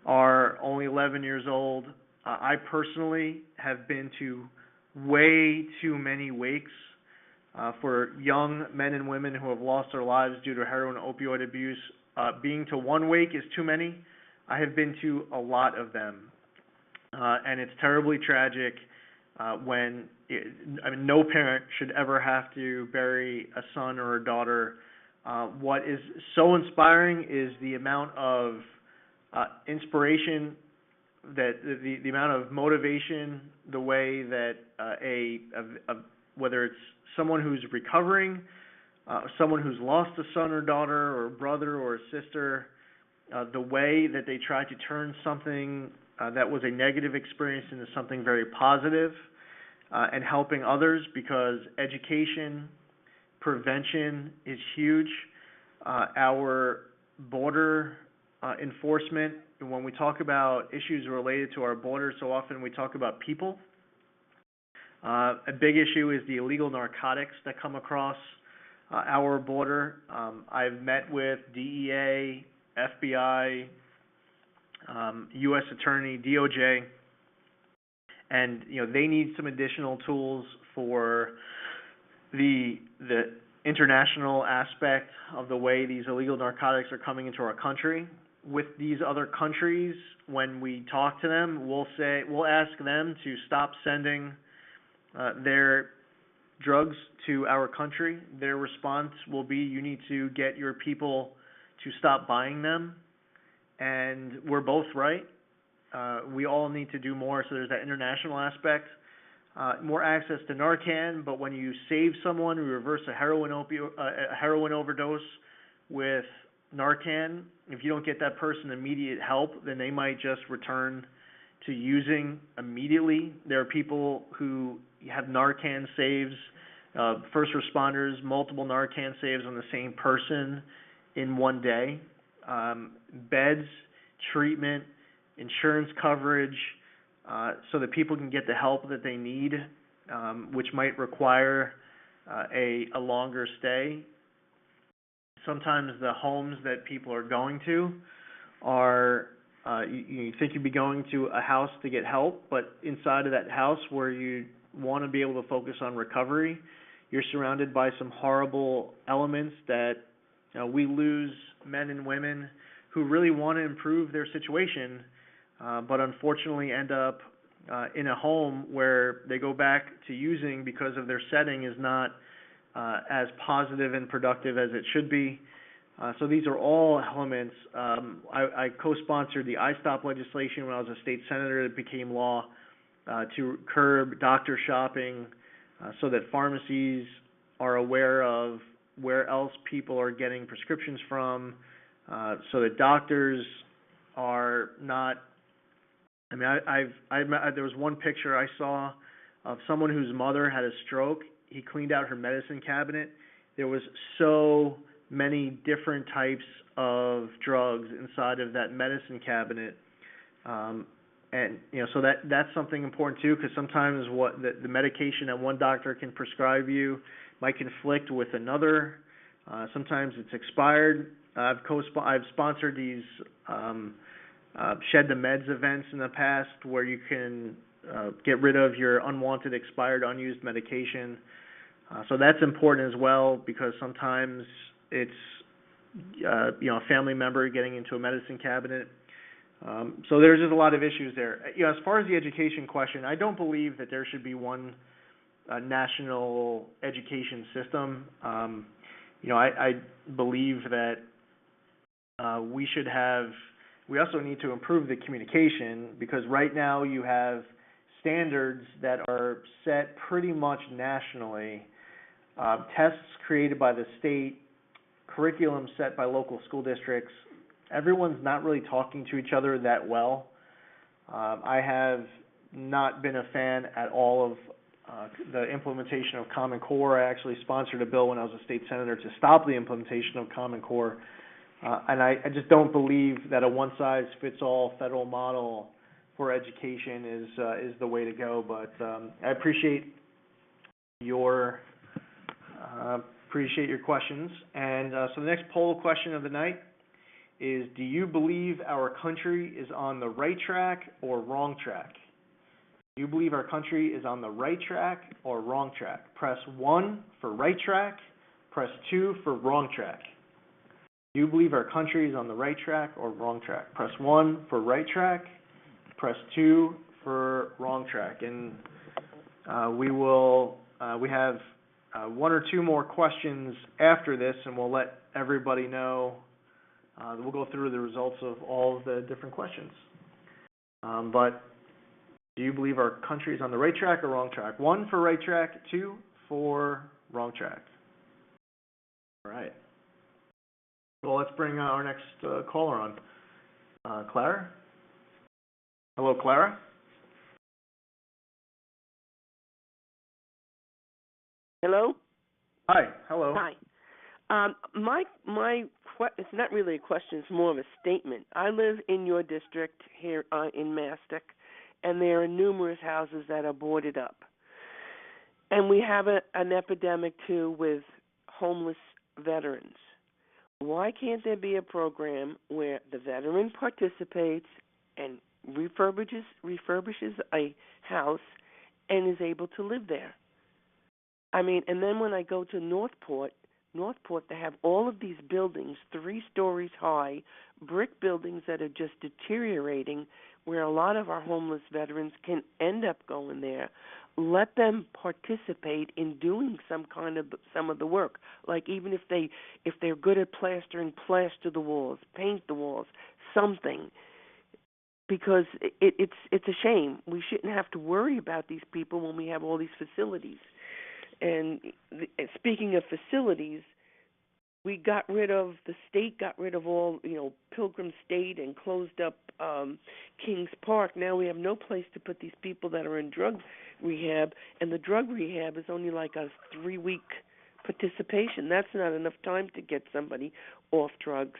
are only 11 years old. I personally have been to way too many wakes for young men and women who have lost their lives due to heroin and opioid abuse. Being to one wake is too many. I have been to a lot of them. And it's terribly tragic no parent should ever have to bury a son or a daughter. What is so inspiring is the amount of inspiration, that the amount of motivation, the way that whether it's someone who's recovering, someone who's lost a son or daughter or a brother or a sister, the way that they try to turn something that was a negative experience into something very positive, and helping others, because education, prevention is huge. Our border enforcement, when we talk about issues related to our border, so often we talk about people. A big issue is the illegal narcotics that come across our border. I've met with DEA, FBI, U.S. Attorney, DOJ, and they need some additional tools for the international aspect of the way these illegal narcotics are coming into our country. With these other countries, when we talk to them, we'll ask them to stop sending their drugs to our country. Their response will be, you need to get your people to stop buying them. And we're both right. We all need to do more, so there's that international aspect. More access to Narcan, but when you save someone, we reverse a heroin overdose with Narcan. If you don't get that person immediate help, then they might just return to using immediately. There are people who have Narcan saves, first responders, multiple Narcan saves on the same person in one day. Beds, treatment, insurance coverage, so that people can get the help that they need, which might require a longer stay. Sometimes the homes that people are going to are, you think you'd be going to a house to get help, but inside of that house where you want to be able to focus on recovery, you're surrounded by some horrible elements that we lose men and women who really want to improve their situation, but unfortunately end up in a home where they go back to using because of their setting is not as positive and productive as it should be. So these are all elements. I co-sponsored the iStop legislation when I was a state senator. It became law to curb doctor shopping so that pharmacies are aware of where else people are getting prescriptions from, so that doctors are not. I mean, there was one picture I saw of someone whose mother had a stroke. He cleaned out her medicine cabinet. There was so many different types of drugs inside of that medicine cabinet. And, so that's something important too, because sometimes what the medication that one doctor can prescribe you might conflict with another. Sometimes it's expired. I've sponsored these Shed the Meds events in the past where you can get rid of your unwanted, expired, unused medication. So that's important as well, because sometimes it's a family member getting into a medicine cabinet. So there's just a lot of issues there. As far as the education question, I don't believe that there should be one national education system. I believe that we also need to improve the communication, because right now you have standards that are set pretty much nationally, tests created by the state, curriculum set by local school districts. Everyone's not really talking to each other that well. I have not been a fan at all of the implementation of Common Core. I actually sponsored a bill when I was a state senator to stop the implementation of Common Core. And I just don't believe that a one-size-fits-all federal model for education is the way to go. But I appreciate your questions. And so the next poll question of the night is: do you believe our country is on the right track or wrong track? Do you believe our country is on the right track or wrong track? Press 1 for right track. Press 2 for wrong track. Do you believe our country is on the right track or wrong track? Press 1 for right track. Press 2 for wrong track. And we have one or two more questions after this, and we'll let everybody know. We'll go through the results of all of the different questions. But do you believe our country is on the right track or wrong track? 1 for right track, 2 for wrong track. All right. Well, let's bring our next caller on. Clara? Hello, Clara? Hello? Hi. Hello. Hi. It's not really a question, it's more of a statement. I live in your district here in Mastic, and there are numerous houses that are boarded up. And we have an epidemic, too, with homeless veterans. Why can't there be a program where the veteran participates and refurbishes a house and is able to live there? I mean, and then when I go to Northport, they have all of these buildings, 3 stories high, brick buildings that are just deteriorating, where a lot of our homeless veterans can end up going there. Let them participate in doing some of the work. Like even if they're good at plastering, plaster the walls, paint the walls, something. Because it's a shame. We shouldn't have to worry about these people when we have all these facilities. And speaking of facilities, the state got rid of all, Pilgrim State and closed up Kings Park. Now we have no place to put these people that are in drug rehab, and the drug rehab is only like a 3-week participation. That's not enough time to get somebody off drugs.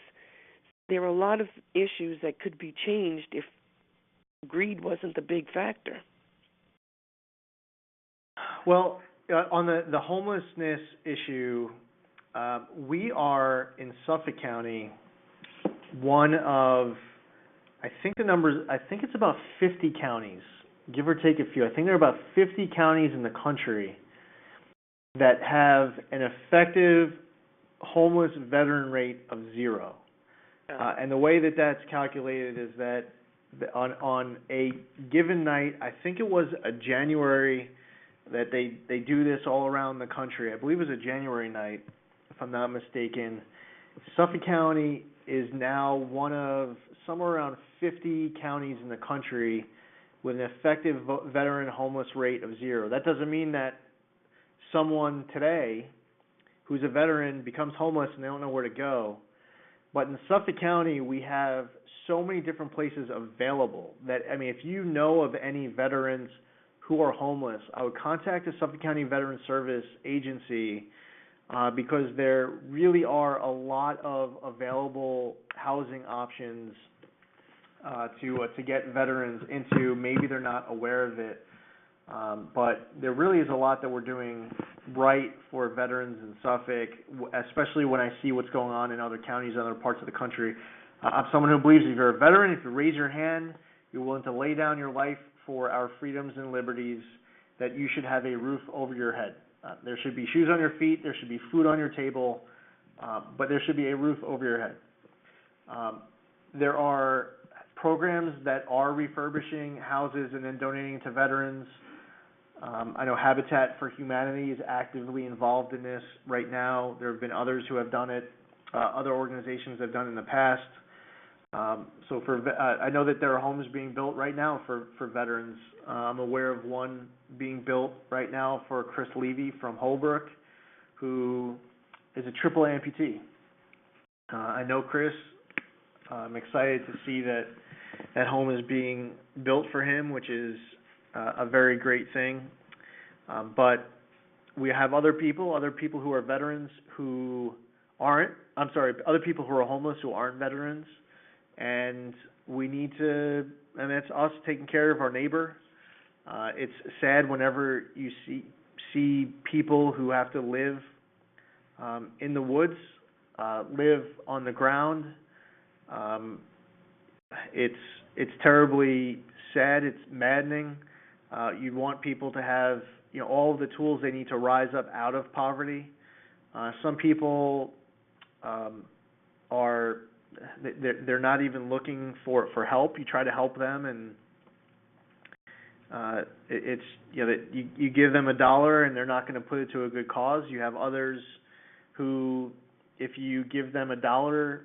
There are a lot of issues that could be changed if greed wasn't the big factor. Well, on the homelessness issue, we are in Suffolk County one of, I think it's about 50 counties, give or take a few. I think there are about 50 counties in the country that have an effective homeless veteran rate of 0. And the way that that's calculated is that on a given night, I think it was a January, that they do this all around the country. I believe it was a January night, if I'm not mistaken. Suffolk County is now one of somewhere around 50 counties in the country with an effective veteran homeless rate of 0. That doesn't mean that someone today who's a veteran becomes homeless and they don't know where to go. But in Suffolk County, we have so many different places available that, I mean, if you know of any veterans who are homeless, I would contact the Suffolk County Veteran Service Agency because there really are a lot of available housing options to get veterans into. Maybe they're not aware of it, but there really is a lot that we're doing right for veterans in Suffolk, especially when I see what's going on in other counties and other parts of the country. I'm someone who believes if you're a veteran, if you raise your hand, you're willing to lay down your life for our freedoms and liberties, that you should have a roof over your head. There should be shoes on your feet, there should be food on your table, but there should be a roof over your head. There are programs that are refurbishing houses and then donating to veterans. I know Habitat for Humanity is actively involved in this right now. There have been others who have done it. Other organizations have done it in the past. So I know that there are homes being built right now for veterans. I'm aware of one being built right now for Chris Levy from Holbrook, who is a triple amputee. I know Chris. I'm excited to see that home is being built for him, which is a very great thing. But we have other people who are veterans who aren't, other people who are homeless who aren't veterans. And we need to, and that's us taking care of our neighbor. It's sad whenever you see people who have to live in the woods, live on the ground. It's terribly sad. It's maddening. You want people to have, all of the tools they need to rise up out of poverty. Some people they're not even looking for help. You try to help them, and it's you give them $1 and they're not going to put it to a good cause. You have others who, if you give them $1,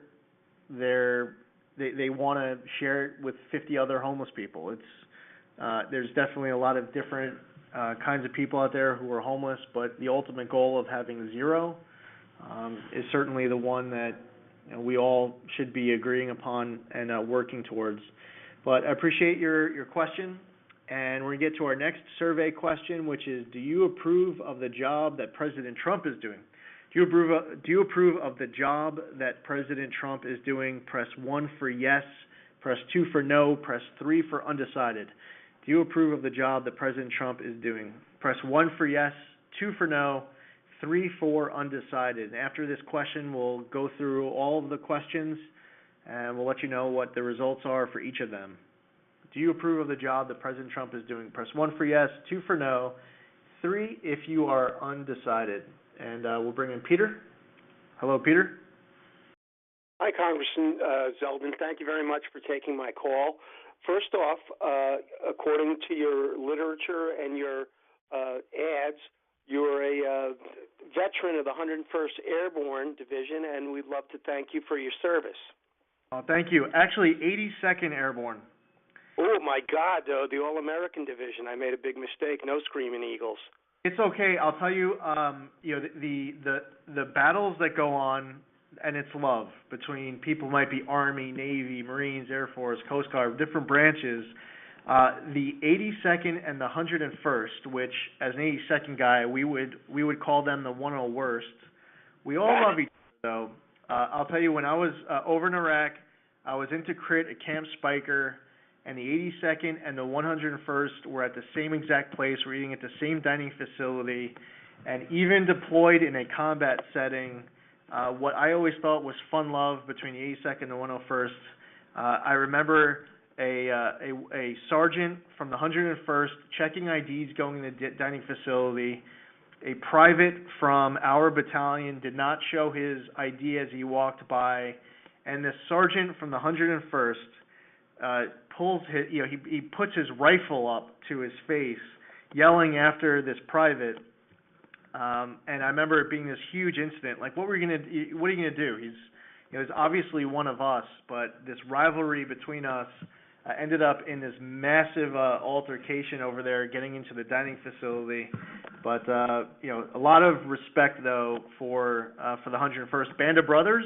they want to share it with 50 other homeless people. It's there's definitely a lot of different kinds of people out there who are homeless, but the ultimate goal of having zero is certainly the one that we all should be agreeing upon and working towards. But I appreciate your question, and we're going to get to our next survey question, which is, do you approve of the job that President Trump is doing? Do you approve of the job that President Trump is doing? Press 1 for yes, press 2 for no, press 3 for undecided. Do you approve of the job that President Trump is doing? Press 1 for yes, 2 for no, 3 for undecided. And after this question, we'll go through all of the questions, and we'll let you know what the results are for each of them. Do you approve of the job that President Trump is doing? Press 1 for yes, 2 for no, 3 if you are undecided. And we'll bring in Peter. Hello, Peter. Hi, Congressman Zeldin. Thank you very much for taking my call. First off, according to your literature and your ads, you're a veteran of the 101st Airborne Division, and we'd love to thank you for your service. Thank you. Actually, 82nd Airborne. Oh, my God, the All-American Division. I made a big mistake. No Screaming Eagles. It's okay. I'll tell you, the battles that go on, and it's love between people who might be Army, Navy, Marines, Air Force, Coast Guard, different branches. The 82nd and the 101st, which as an 82nd guy, we would call them the 101st worst. We all love each other, though. I'll tell you, when I was over in Iraq, I was into crit at Camp Spiker, and the 82nd and the 101st were at the same exact place. We're eating at the same dining facility, and even deployed in a combat setting. What I always thought was fun love between the 82nd and the 101st. I remember a sergeant from the 101st checking IDs going in the dining facility. A private from our battalion did not show his ID as he walked by, and the sergeant from the 101st pulls his, he puts his rifle up to his face, yelling after this private. And I remember it being this huge incident. Like, what are you gonna do? He's obviously one of us, but this rivalry between us ended up in this massive altercation over there, getting into the dining facility. But a lot of respect though for the 101st Band of Brothers,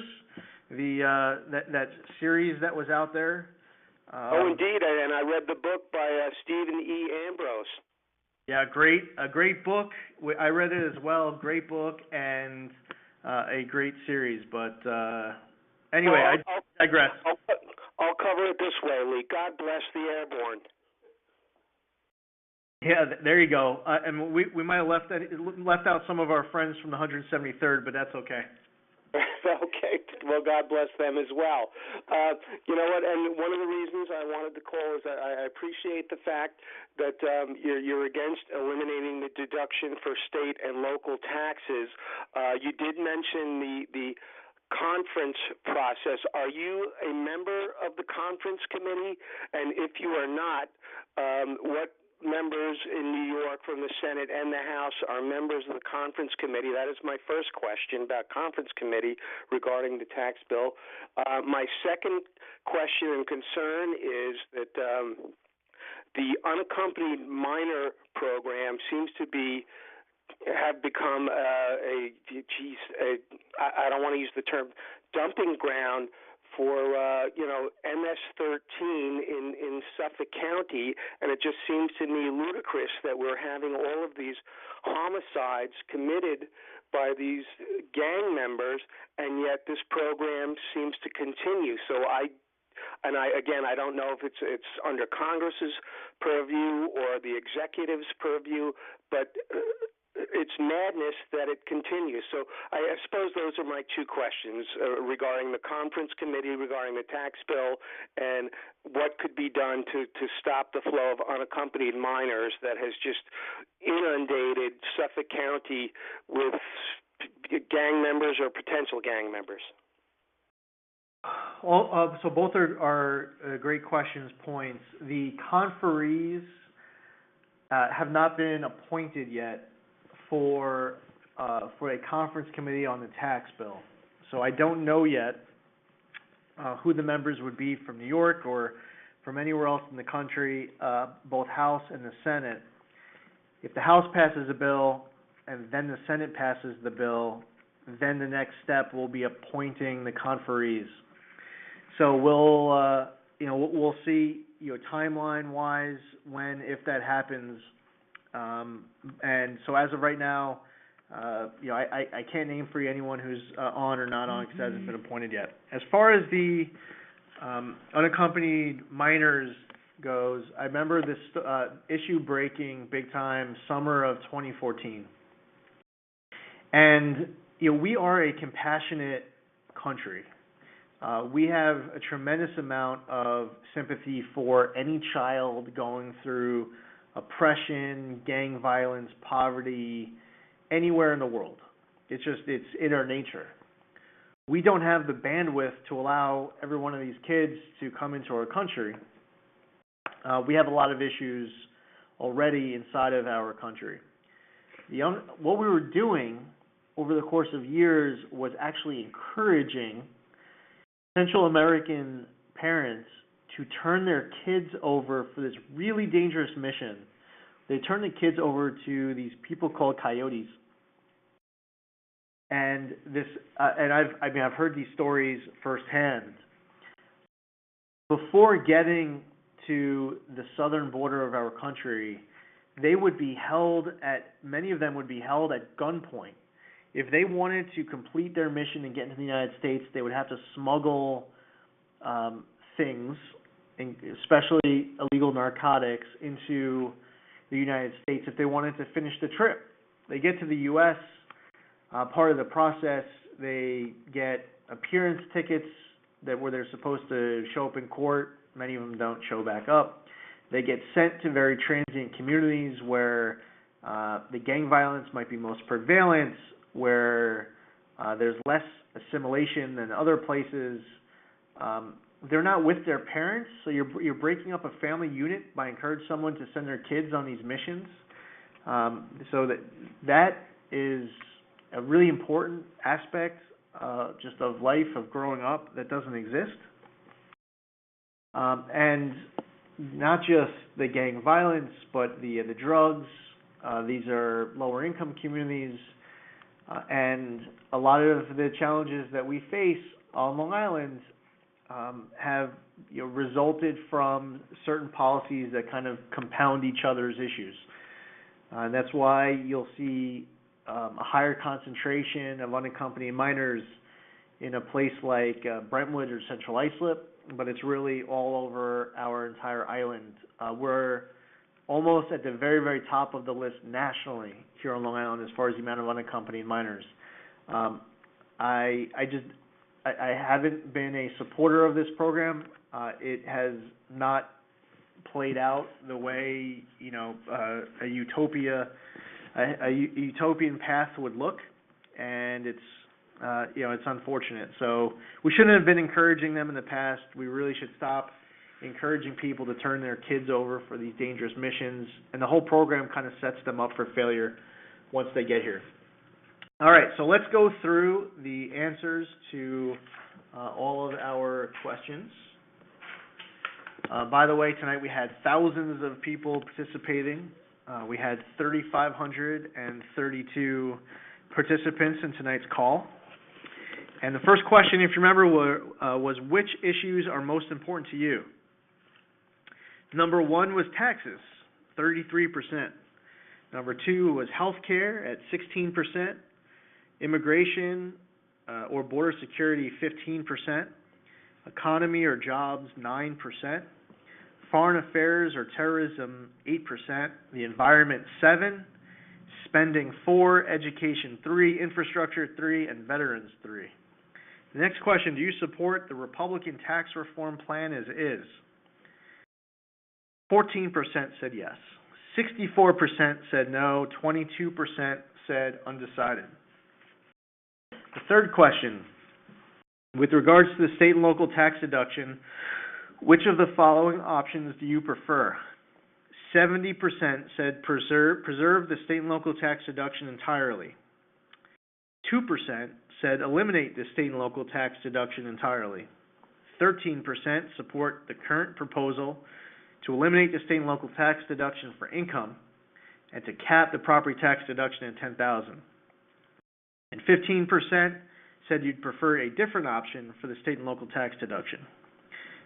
that series that was out there. Oh, indeed, and I read the book by Stephen E. Ambrose. Yeah, a great book. I read it as well. Great book and a great series. But anyway, I digress. I'll cover it this way, Lee. God bless the airborne. Yeah, there you go. And we might have left out some of our friends from the 173rd, but that's okay. Okay. Well, God bless them as well. You know what? And one of the reasons I wanted to call is I appreciate the fact that you're against eliminating the deduction for state and local taxes. You did mention the conference process. Are you a member of the conference committee? And if you are not, what members in New York from the Senate and the House are members of the conference committee? That is my first question about conference committee regarding the tax bill. My second question and concern is that the unaccompanied minor program seems to have become I don't want to use the term dumping ground for MS-13 in Suffolk County, and it just seems to me ludicrous that we're having all of these homicides committed by these gang members, and yet this program seems to continue. So I don't know if it's under Congress's purview or the executive's purview, but it's madness that it continues. So I suppose those are my two questions regarding the conference committee, regarding the tax bill, and what could be done to stop the flow of unaccompanied minors that has just inundated Suffolk County with gang members or potential gang members. Well, so both are great questions, points. The conferees have not been appointed yet for a conference committee on the tax bill. So I don't know yet who the members would be from New York or from anywhere else in the country, both House and the Senate. If the House passes a bill and then the Senate passes the bill, then the next step will be appointing the conferees. So we'll see, timeline-wise if that happens. And so as of right now, I can't name for you anyone who's on or not on because it hasn't been appointed yet. As far as the unaccompanied minors goes, I remember this issue breaking big time summer of 2014. And we are a compassionate country. We have a tremendous amount of sympathy for any child going through oppression, gang violence, poverty, anywhere in the world. It's in our nature. We don't have the bandwidth to allow every one of these kids to come into our country. We have a lot of issues already inside of our country. What we were doing over the course of years was actually encouraging Central American parents to turn their kids over for this really dangerous mission. They turn the kids over to these people called coyotes. And I've heard these stories firsthand. Before getting to the southern border of our country, many of them would be held at gunpoint. If they wanted to complete their mission and get into the United States, they would have to smuggle things, especially illegal narcotics, into the United States if they wanted to finish the trip. They get to the U.S., part of the process, they get appearance tickets where they're supposed to show up in court. Many of them don't show back up. They get sent to very transient communities where the gang violence might be most prevalent, where there's less assimilation than other places. They're not with their parents, so you're breaking up a family unit by encouraging someone to send their kids on these missions. So that is a really important aspect just of life, of growing up, that doesn't exist. And not just the gang violence, but the drugs. These are lower income communities, and a lot of the challenges that we face on Long Island have resulted from certain policies that kind of compound each other's issues. And that's why you'll see a higher concentration of unaccompanied minors in a place like Brentwood or Central Islip, but it's really all over our entire island. We're almost at the very, very top of the list nationally here on Long Island as far as the amount of unaccompanied minors. I haven't been a supporter of this program. It has not played out the way a utopian path would look, and it's unfortunate. So we shouldn't have been encouraging them in the past. We really should stop encouraging people to turn their kids over for these dangerous missions, and the whole program kind of sets them up for failure once they get here. All right, so let's go through the answers to all of our questions. By the way, tonight we had thousands of people participating. We had 3,532 participants in tonight's call. And the first question, if you remember, was which issues are most important to you? Number 1 was taxes, 33%. Number 2 was health care at 16%. Immigration or border security, 15%. Economy or jobs, 9%. Foreign affairs or terrorism, 8%. The environment, 7%. Spending, 4%. Education, 3%. Infrastructure, 3%. And veterans, 3%. The next question, do you support the Republican tax reform plan as is? 14% said yes. 64% said no. 22% said undecided. The third question, with regards to the state and local tax deduction, which of the following options do you prefer? 70% said preserve the state and local tax deduction entirely. 2% said eliminate the state and local tax deduction entirely. 13% support the current proposal to eliminate the state and local tax deduction for income and to cap the property tax deduction at $10,000. And 15% said you'd prefer a different option for the state and local tax deduction.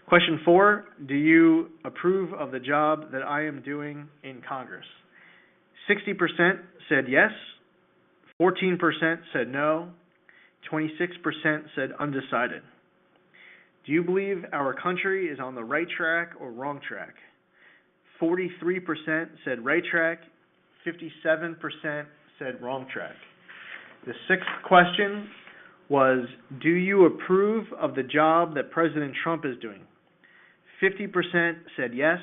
Question 4, do you approve of the job that I am doing in Congress? 60% said yes, 14% said no, 26% said undecided. Do you believe our country is on the right track or wrong track? 43% said right track, 57% said wrong track. The sixth question was, do you approve of the job that President Trump is doing? 50% said yes,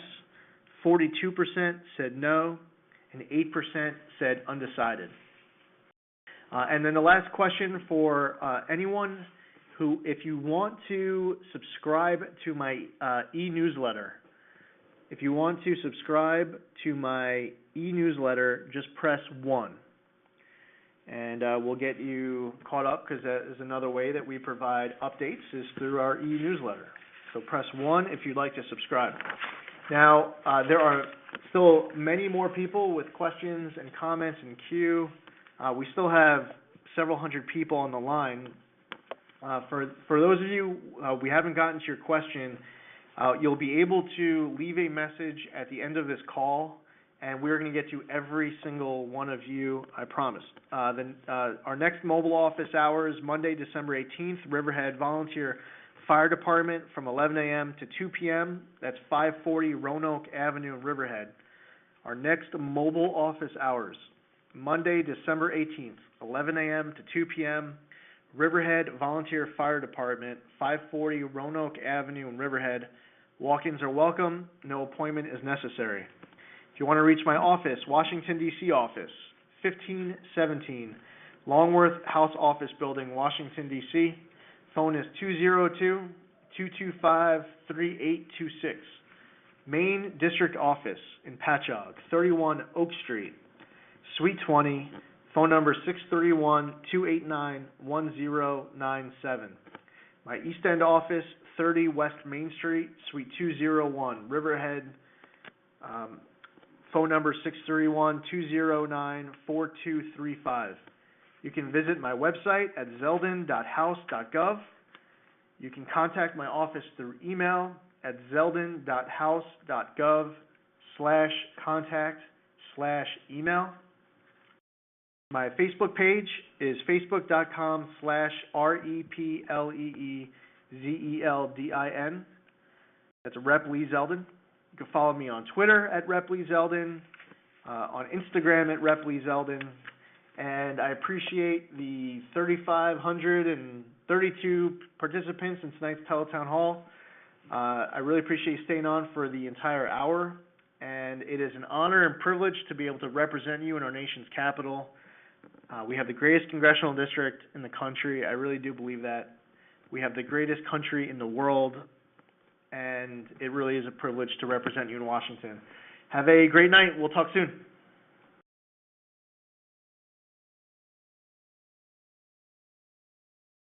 42% said no, and 8% said undecided. And then the last question for anyone who, if you want to subscribe to my e-newsletter, just press 1. And we'll get you caught up, because that is another way that we provide updates is through our e-newsletter. So press 1 if you'd like to subscribe. Now, there are still many more people with questions and comments in queue. We still have several hundred people on the line. For those of you we haven't gotten to your question, you'll be able to leave a message at the end of this call, and we're going to get to every single one of you, I promise. Our next mobile office hours, Monday, December 18th, Riverhead Volunteer Fire Department from 11 a.m. to 2 p.m. That's 540 Roanoke Avenue in Riverhead. Our next mobile office hours, Monday, December 18th, 11 a.m. to 2 p.m., Riverhead Volunteer Fire Department, 540 Roanoke Avenue in Riverhead. Walk-ins are welcome. No appointment is necessary. If you want to reach my office, Washington, D.C. office, 1517 Longworth House Office Building, Washington, D.C. Phone is 202-225-3826. Main District Office in Patchogue, 31 Oak Street, Suite 20. Phone number 631-289-1097. My East End office, 30 West Main Street, Suite 201, Riverhead, Phone number 631-209-4235. You can visit my website at zeldin.house.gov. You can contact my office through email at zeldin.house.gov/contact/email. My Facebook page is facebook.com/REPLEEZELDIN. That's Rep. Lee Zeldin. You can follow me on Twitter at Rep. Lee Zeldin, on Instagram at Rep. Lee Zeldin, and I appreciate the 3,532 participants in tonight's Tele-Town Hall. I really appreciate you staying on for the entire hour, and it is an honor and privilege to be able to represent you in our nation's capital. We have the greatest congressional district in the country. I really do believe that. We have the greatest country in the world, and it really is a privilege to represent you in Washington. Have a great night. We'll talk soon.